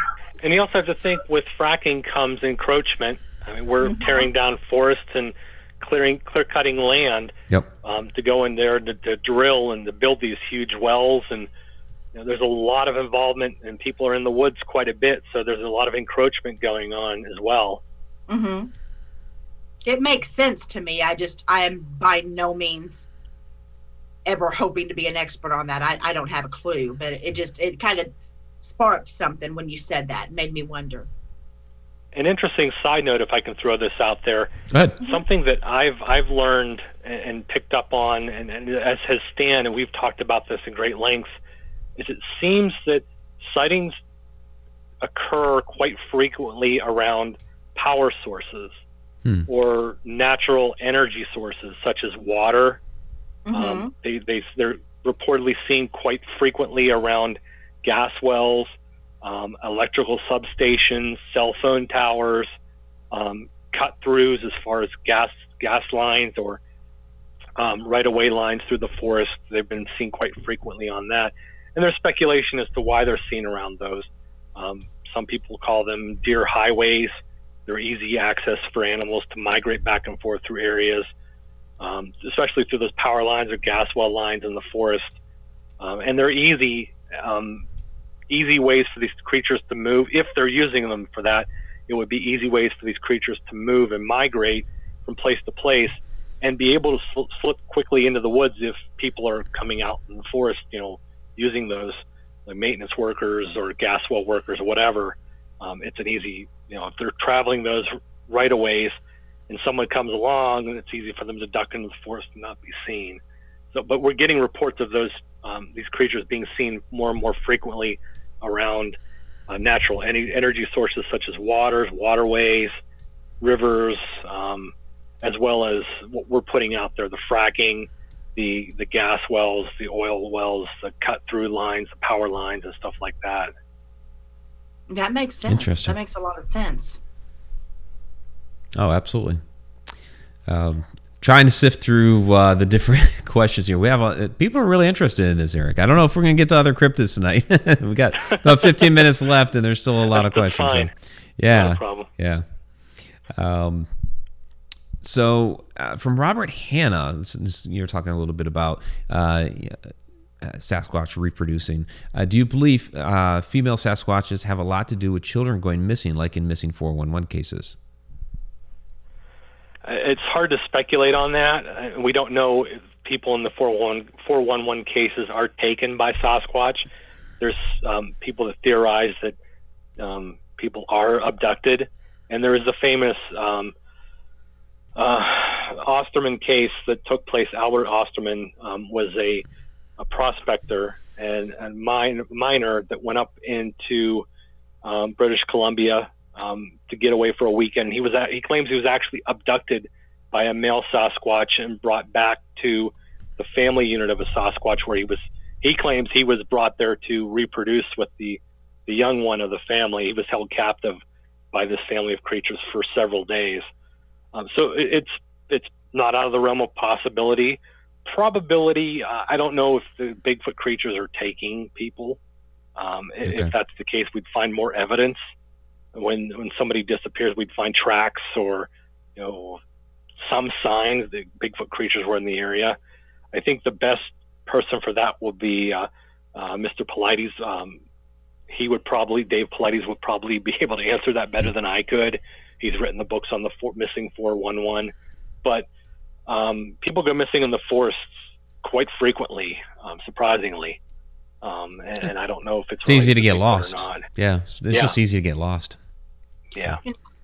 And you also have to think with fracking comes encroachment. I mean, we're tearing down forests and clear-cutting land to go in there to drill and to build these huge wells. And there's a lot of involvement, and people are in the woods quite a bit, so there's a lot of encroachment going on as well. It makes sense to me. I am by no means ever hoping to be an expert on that. I don't have a clue, but it kind of sparked something when you said that. It made me wonder. An interesting side note, if I can throw this out there, something that I've learned and picked up on, and as has Stan, and we've talked about this in great length, is it seems that sightings occur quite frequently around power sources or natural energy sources such as water. They're reportedly seen quite frequently around gas wells, electrical substations, cell phone towers, cut-throughs as far as gas lines or right-of-way lines through the forest. They've been seen quite frequently on that. And there's speculation as to why they're seen around those. Some people call them deer highways. They're easy access for animals to migrate back and forth through areas, especially through those power lines or gas well lines in the forest. And they're easy ways for these creatures to move. If they're using them for that, it would be easy ways for these creatures to move and migrate from place to place and be able to slip quickly into the woods if people are coming out in the forest, using those, like maintenance workers or gas well workers or whatever. It's an easy, if they're traveling those right-of-ways and someone comes along, and it's easy for them to duck into the forest and not be seen. So, but we're getting reports of these creatures being seen more and more frequently around natural energy sources such as waterways, rivers, as well as what we're putting out there, the fracking, the gas wells, the oil wells, the cut-through lines, the power lines, and stuff like that. That makes sense. Interesting. That makes a lot of sense. Oh, absolutely. Trying to sift through the different questions here. We have people are really interested in this, Eric. I don't know if we're going to get to other cryptids tonight. We got about 15 minutes left, and there's still a lot of questions. Fine. Yeah, not a problem. Yeah. So from Robert Hanna, you're talking a little bit about Sasquatch reproducing. Do you believe female Sasquatches have a lot to do with children going missing, like in missing 411 cases? It's hard to speculate on that. We don't know if people in the 411 cases are taken by Sasquatch. There's people that theorize that people are abducted. And there is a famous Osterman case that took place. Albert Osterman was a prospector and miner that went up into British Columbia to get away for a weekend. He claims he was actually abducted by a male Sasquatch and brought back to the family unit of a Sasquatch, where he claims he was brought there to reproduce with the young one of the family. He was held captive by this family of creatures for several days. So it's not out of the realm of possibility. Probability, I don't know if the Bigfoot creatures are taking people. If that's the case, we'd find more evidence. When somebody disappears, we'd find tracks or some signs that Bigfoot creatures were in the area. I think the best person for that would be Mr. Paulides. Dave Paulides would probably be able to answer that better than I could. He's written the books on the missing 411. But people go missing in the forests quite frequently, surprisingly. And I don't know if it's easy to get lost. Or not. Yeah, it's just easy to get lost. Yeah.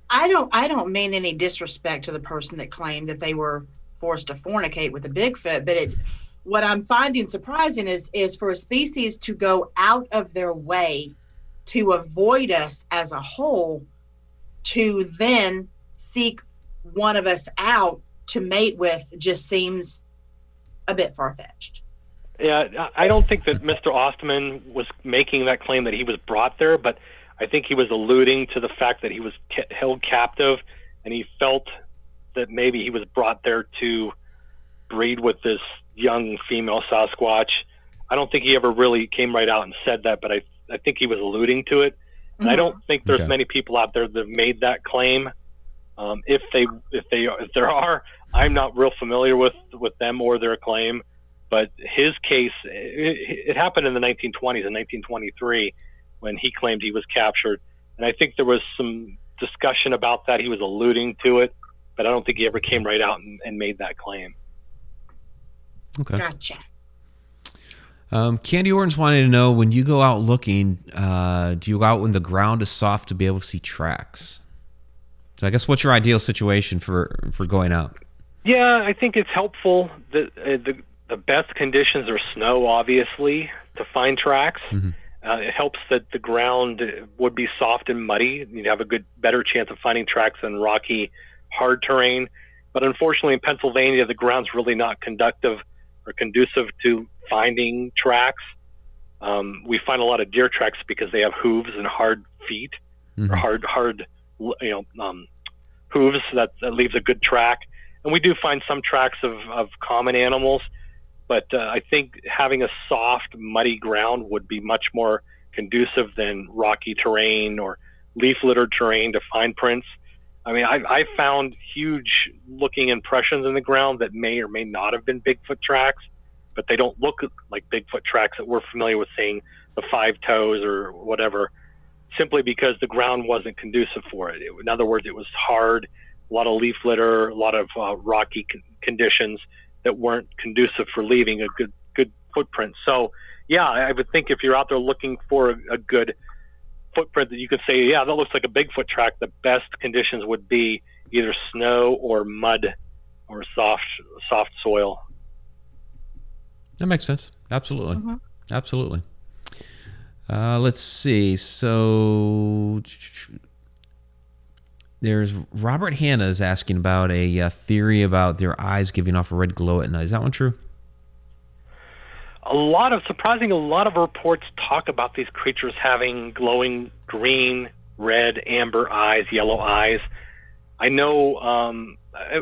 I don't mean any disrespect to the person that claimed that they were forced to fornicate with a Bigfoot, but what I'm finding surprising is for a species to go out of their way to avoid us as a whole, to then seek one of us out to mate with, just seems a bit far-fetched. Yeah, I don't think that Mr. Osterman was making that claim that he was brought there, but I think he was alluding to the fact that he was held captive, and he felt that maybe he was brought there to breed with this young female Sasquatch. I don't think he ever really came right out and said that, but I think he was alluding to it. And I don't think there's many people out there that have made that claim. If there are, I'm not real familiar with them or their claim. But his case, it happened in the 1920s, in 1923, when he claimed he was captured. And I think there was some discussion about that. He was alluding to it, but I don't think he ever came right out and made that claim. Okay. Gotcha. Candy Orange wanted to know, when you go out looking, do you go out when the ground is soft to be able to see tracks? So I guess what's your ideal situation for going out? Yeah, I think it's helpful. The best conditions are snow, obviously, to find tracks. It helps that the ground would be soft and muddy. You'd have a better chance of finding tracks than rocky, hard terrain. But unfortunately, in Pennsylvania, the ground's really not conducive to finding tracks. We find a lot of deer tracks because they have hooves and hard feet, or hard hooves that leaves a good track. And we do find some tracks of common animals. But I think having a soft, muddy ground would be much more conducive than rocky terrain or leaf-littered terrain to find prints. I mean, I found huge looking impressions in the ground that may or may not have been Bigfoot tracks, but they don't look like Bigfoot tracks that we're familiar with seeing, the 5 toes or whatever, simply because the ground wasn't conducive for it. In other words, it was hard, a lot of leaf litter, a lot of rocky conditions that weren't conducive for leaving a good footprint. So yeah, I would think if you're out there looking for a good footprint that you could say, yeah, that looks like a Bigfoot track, the best conditions would be either snow or mud or soft soil. That makes sense. Absolutely. Absolutely. Let's see. So there's Robert Hanna is asking about a theory about their eyes giving off a red glow at night. Is that one true? A lot of reports talk about these creatures having glowing green, red, amber eyes, yellow eyes. I know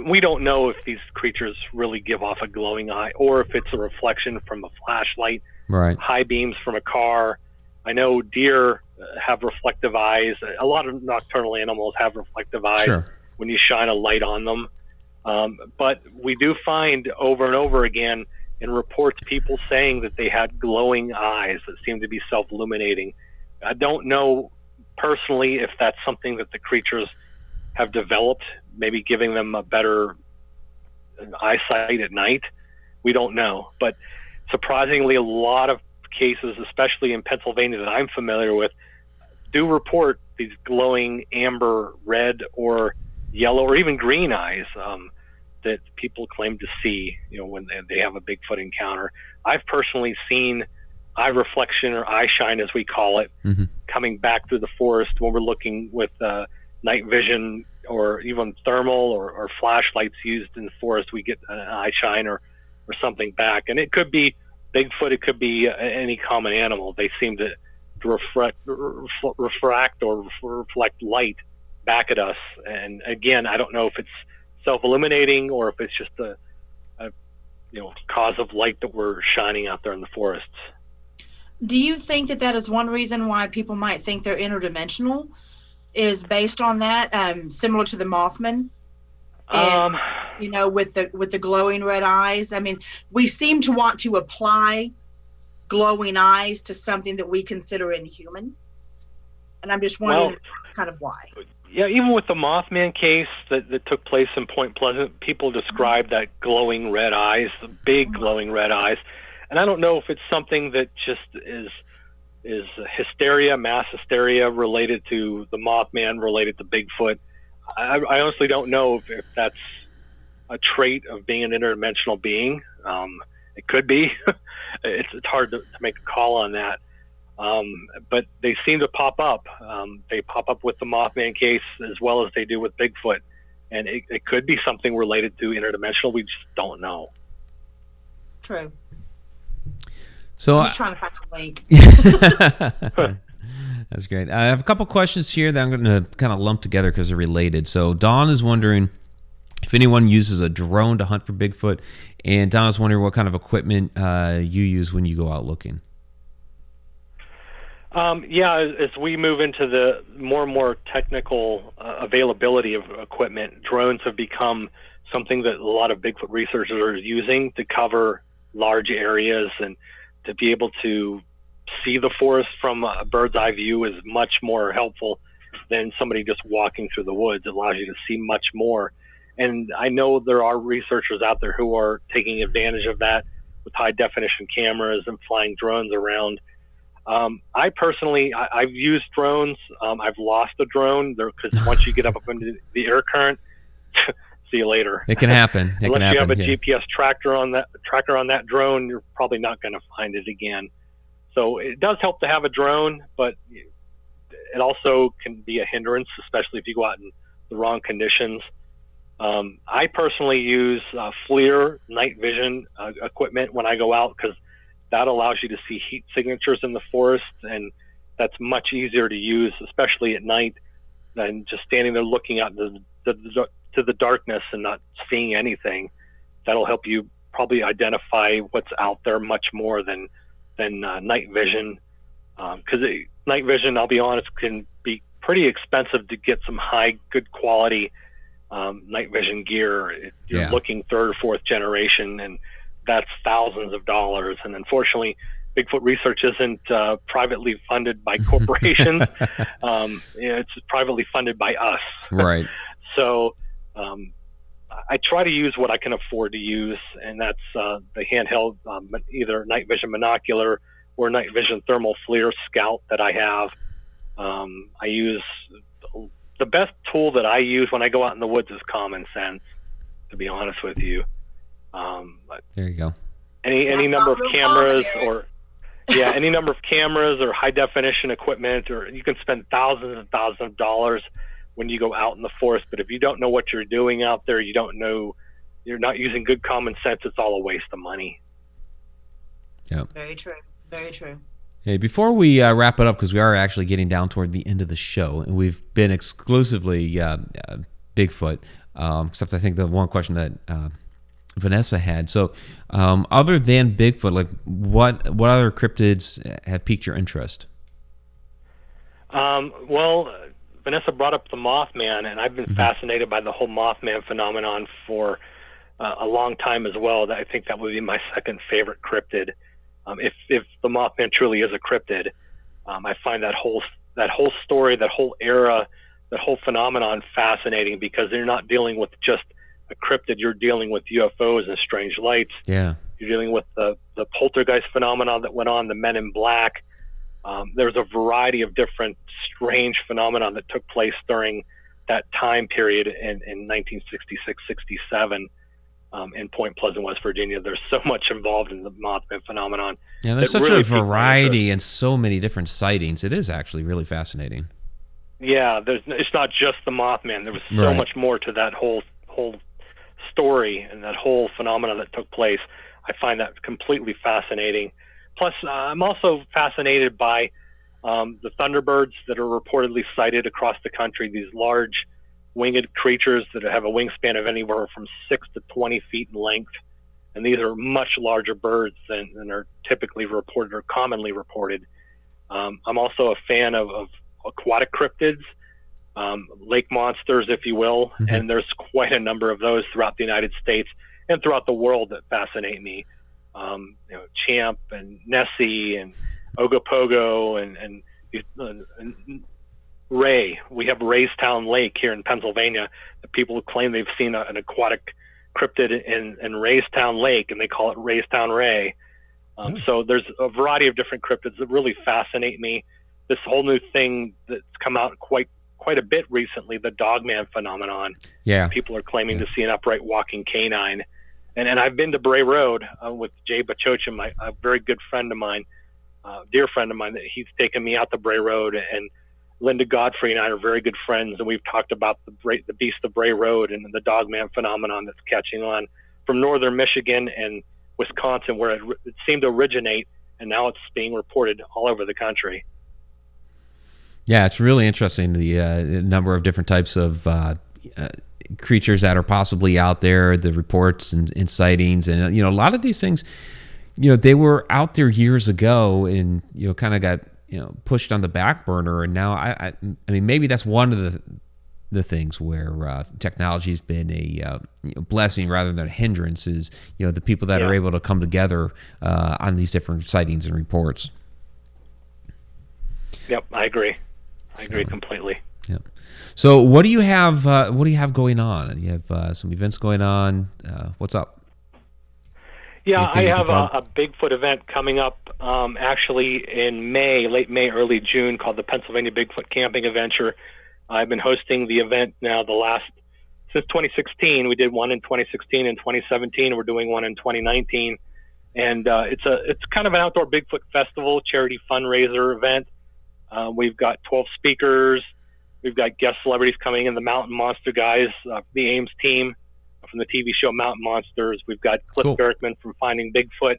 we don't know if these creatures really give off a glowing eye or if it's a reflection from a flashlight, right? High beams from a car. I know deer have reflective eyes. A lot of nocturnal animals have reflective eyes when you shine a light on them. But we do find over and over again in reports people saying that they had glowing eyes that seem to be self-illuminating. I don't know personally if that's something that the creatures have developed, maybe giving them a better eyesight at night. We don't know. But surprisingly, a lot of cases, especially in Pennsylvania that I'm familiar with, do report these glowing amber, red, or yellow, or even green eyes that people claim to see, when they have a Bigfoot encounter. I've personally seen eye reflection, or eye shine as we call it, coming back through the forest when we're looking with night vision or even thermal or flashlights used in the forest. We get an eye shine or something back, and it could be Bigfoot, it could be any common animal. They seem to refract or reflect light back at us. And again, I don't know if it's self-illuminating or if it's just a cause of light that we're shining out there in the forests. Do you think that is one reason why people might think they're interdimensional, is based on that, similar to the Mothman? And, with the glowing red eyes. I mean, we seem to want to apply glowing eyes to something that we consider inhuman. And I'm just wondering if that's kind of why. Yeah, even with the Mothman case that took place in Point Pleasant, people describe that glowing red eyes, the big glowing red eyes. And I don't know if it's something that just is hysteria, mass hysteria related to the Mothman, related to Bigfoot. I honestly don't know if that's a trait of being an interdimensional being. It could be. It's hard to make a call on that. But they seem to pop up. They pop up with the Mothman case as well as they do with Bigfoot. And it could be something related to interdimensional. We just don't know. True. So I'm just trying to find a link. That's great. I have a couple questions here that I'm going to kind of lump together because they're related. So Dawn is wondering if anyone uses a drone to hunt for Bigfoot, and Dawn is wondering what kind of equipment you use when you go out looking. Yeah, as we move into the more and more technical availability of equipment, drones have become something that a lot of Bigfoot researchers are using to cover large areas, and to be able to see the forest from a bird's eye view is much more helpful than somebody just walking through the woods. It allows you to see much more. And I know there are researchers out there who are taking advantage of that with high definition cameras and flying drones around. I personally, I've used drones. I've lost a drone because once you get up into the air current, see you later. It can happen. Unless you have a GPS tracker on that drone, you're probably not going to find it again. So it does help to have a drone, but it also can be a hindrance, especially if you go out in the wrong conditions. I personally use FLIR night vision equipment when I go out, because that allows you to see heat signatures in the forest, and that's much easier to use, especially at night, than just standing there looking out to the darkness and not seeing anything. That'll help you probably identify what's out there much more than night vision, because night vision, I'll be honest, can be pretty expensive to get some good quality night vision gear. You're looking third or fourth generation, and that's thousands of dollars. And unfortunately, Bigfoot research isn't privately funded by corporations. It's privately funded by us. Right. So I try to use what I can afford to use, and that's the handheld either night vision monocular or night vision thermal FLIR Scout that I have. I use the best tool that I use when I go out in the woods is common sense, to be honest with you. There you go. Any number of cameras any number of cameras or high definition equipment, or you can spend thousands and thousands of dollars when you go out in the forest. But if you don't know what you're doing out there, you're not using good common sense, it's all a waste of money. Yeah. Very true. Very true. Hey, before we wrap it up, because we are actually getting down toward the end of the show, and we've been exclusively Bigfoot, except I think the one question that Vanessa had. So, other than Bigfoot, like what other cryptids have piqued your interest? Well, Vanessa brought up the Mothman, and I've been fascinated by the whole Mothman phenomenon for a long time as well. I think that would be my second favorite cryptid. If the Mothman truly is a cryptid, I find that whole story, that whole era, that whole phenomenon fascinating, because they're not dealing with just a cryptid. You're dealing with UFOs and strange lights. Yeah. You're dealing with the poltergeist phenomenon that went on, the Men in Black. There's a variety of different strange phenomena that took place during that time period in 1966, 67. In Point Pleasant, West Virginia. There's so much involved in the Mothman phenomenon. Yeah, there's such a variety and so many different sightings. It is actually really fascinating. Yeah, it's not just the Mothman. There was so much more to that whole story and that whole phenomenon that took place. I find that completely fascinating. Plus, I'm also fascinated by the thunderbirds that are reportedly sighted across the country, these large winged creatures that have a wingspan of anywhere from 6 to 20 feet in length. And these are much larger birds than are typically reported or commonly reported. I'm also a fan of aquatic cryptids, lake monsters, if you will. And there's quite a number of those throughout the United States and throughout the world that fascinate me. Champ and Nessie and Ogopogo and Ray. We have Raystown Lake here in Pennsylvania. The people claim they've seen an aquatic cryptid in Raystown Lake, and they call it Raystown Ray. So there's a variety of different cryptids that really fascinate me. This whole new thing that's come out quite a bit recently, the Dogman phenomenon. Yeah, people are claiming to see an upright walking canine. And I've been to Bray Road with Jay Bachochim, a very good friend of mine, dear friend of mine. That he's taken me out to Bray Road, and Linda Godfrey and I are very good friends, and we've talked about the Beast of Bray Road and the Dogman phenomenon that's catching on from northern Michigan and Wisconsin, where it seemed to originate, and now it's being reported all over the country. Yeah, it's really interesting, the number of different types of creatures that are possibly out there, the reports and sightings, and a lot of these things, they were out there years ago, and kind of got pushed on the back burner. And now I mean, maybe that's one of the things where technology has been a blessing rather than a hindrance, is the people that are able to come together on these different sightings and reports. Yep, I agree. I agree completely. Yep. So what do you have? What do you have going on? You have some events going on. What's up? Yeah, I have a Bigfoot event coming up actually in May, late May, early June, called the Pennsylvania Bigfoot Camping Adventure. I've been hosting the event now since 2016. We did one in 2016 and 2017. We're doing one in 2019. And it's kind of an outdoor Bigfoot festival, charity fundraiser event. We've got 12 speakers. We've got guest celebrities coming in, the Mountain Monster guys, the Ames team from the TV show Mountain Monsters. We've got Cliff Berkman from Finding Bigfoot.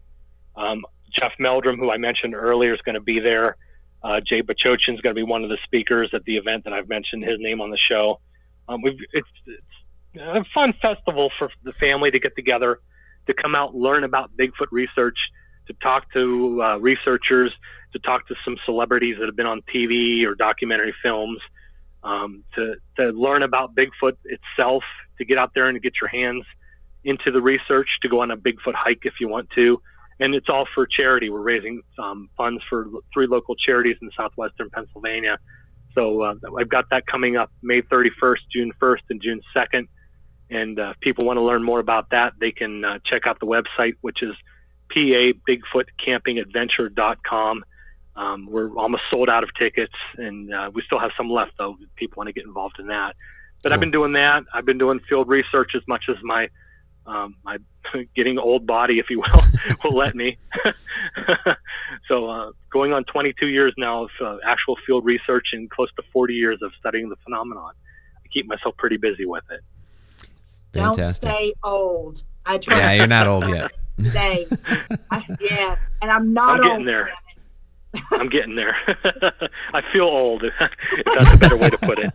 Jeff Meldrum, who I mentioned earlier, is going to be there. Jay Bachochin is going to be one of the speakers at the event that I've mentioned his name on the show. It's a fun festival for the family to get together, to come out and learn about Bigfoot research, to talk to researchers, to talk to some celebrities that have been on TV or documentary films, to learn about Bigfoot itself, to get out there and get your hands into the research, to go on a Bigfoot hike if you want to. And it's all for charity. We're raising funds for 3 local charities in southwestern Pennsylvania. So I've got that coming up May 31st, June 1st, and June 2nd. And if people want to learn more about that, they can check out the website, which is PABigfootCampingadventure.com. We're almost sold out of tickets, and we still have some left, though, if people want to get involved in that. But I've been doing that. I've been doing field research as much as my getting old body, if you will, will let me. So going on 22 years now of actual field research and close to 40 years of studying the phenomenon. I keep myself pretty busy with it. Fantastic. Don't stay old. I try. Yeah, you're not old yet. Yes, and I'm not old. I'm getting there. I'm getting there. I feel old. If that's a better way to put it.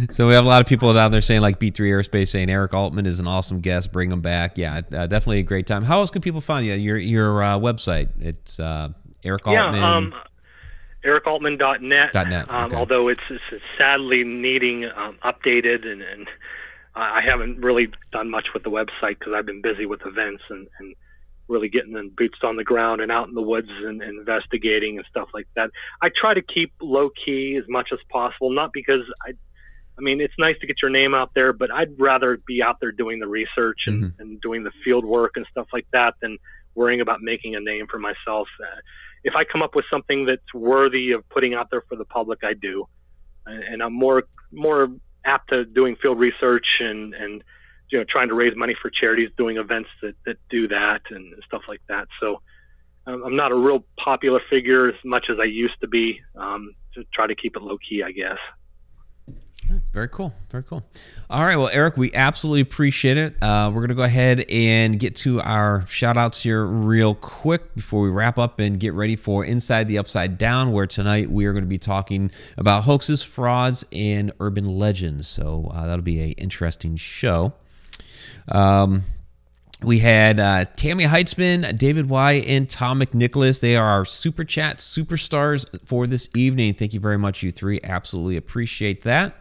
So we have a lot of people down there saying, like B3 Aerospace, saying Eric Altman is an awesome guest. Bring him back. Yeah, definitely a great time. How else can people find you? Your website. It's Eric Altman. Yeah, ericaltman.net. Okay. Although it's sadly needing updated, and I haven't really done much with the website because I've been busy with events and really getting the boots on the ground and out in the woods and investigating and stuff like that. I try to keep low key as much as possible, not because I mean, it's nice to get your name out there, but I'd rather be out there doing the research and doing the field work and stuff like that than worrying about making a name for myself. If I come up with something that's worthy of putting out there for the public, I do. And I'm more apt to doing field research and trying to raise money for charities, doing events that do that and stuff like that. So I'm not a real popular figure as much as I used to be, to try to keep it low key, I guess. Very cool. Very cool. All right. Well, Eric, we absolutely appreciate it. We're going to go ahead and get to our shout outs here real quick before we wrap up and get ready for Inside the Upside Down, where tonight we are going to be talking about hoaxes, frauds, and urban legends. So that'll be an interesting show. We had Tammy Heitzman, David Y, and Tom McNicholas. They are our Super Chat superstars for this evening. Thank you very much, you three. Absolutely appreciate that.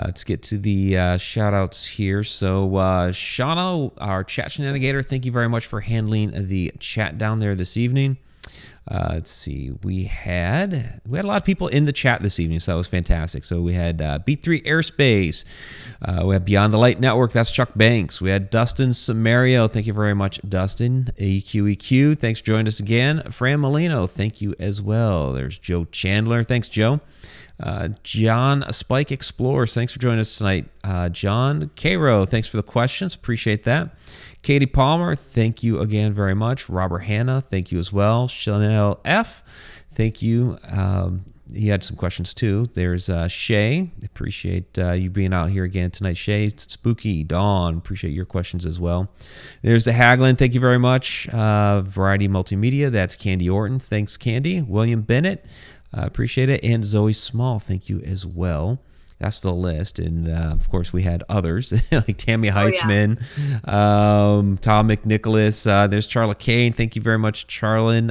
Let's get to the shout-outs here. So, Shana, our chat Shananigator, thank you very much for handling the chat down there this evening. Let's see. We had a lot of people in the chat this evening, so that was fantastic. So we had B3 Airspace. We had Beyond the Light Network. That's Chuck Banks. We had Dustin Samario. Thank you very much, Dustin. EQEQ. Thanks for joining us again. Fran Molino. Thank you as well. There's Joe Chandler. Thanks, Joe. John Spike Explorers, thanks for joining us tonight. John Cairo, thanks for the questions. Appreciate that. Katie Palmer, thank you again very much. Robert Hanna, thank you as well. Chanel F, thank you. He had some questions too. There's Shay. Appreciate you being out here again tonight, Shay. Spooky Dawn, appreciate your questions as well. There's the Haglin, thank you very much. Variety Multimedia, that's Candy Orton. Thanks, Candy. William Bennett. Appreciate it. And Zoe Small, thank you as well. that's the list. And of course, we had others like Tammy Oh, yeah. Heitzman, Tom McNicholas. There's Charla Kane. Thank you very much, Charlin.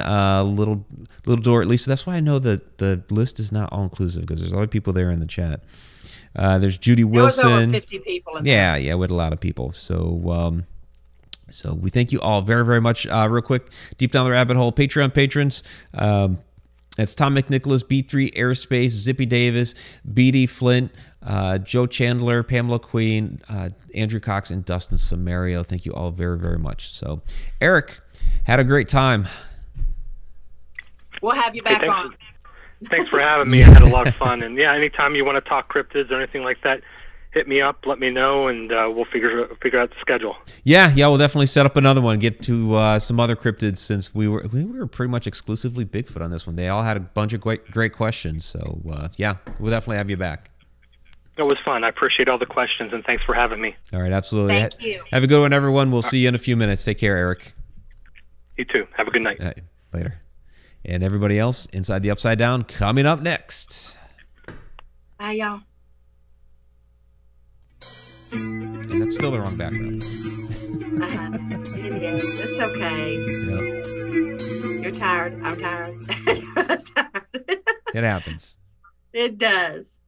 Little Door. At least that's why I know that the list is not all inclusive, because there's other people there in the chat. There's Judy There was Wilson. over 50 people in there. Yeah, we had a lot of people. So we thank you all very, very much. Real quick, deep down the rabbit hole, Patreon patrons. It's Tom McNicholas, B3 Airspace, Zippy Davis, BD Flint, Joe Chandler, Pamela Queen, Andrew Cox, and Dustin Samario. Thank you all very, very much. So, Eric, had a great time. We'll have you back on. Thanks for having me. I had a lot of fun. And yeah, anytime you want to talk cryptids or anything like that, hit me up, let me know, and we'll figure out the schedule. Yeah, we'll definitely set up another one. Get to some other cryptids, since we were pretty much exclusively Bigfoot on this one. They all had a bunch of great questions. So yeah, we'll definitely have you back. It was fun. I appreciate all the questions, and thanks for having me. All right, absolutely. Thank you. Have a good one, everyone. We'll see you in a few minutes. Take care, Eric. You too. Have a good night. Later. And everybody else, Inside the Upside Down, coming up next. Bye, y'all. And that's still the wrong background. It is. It's okay. Yep. You're tired. I'm tired. It happens. It does.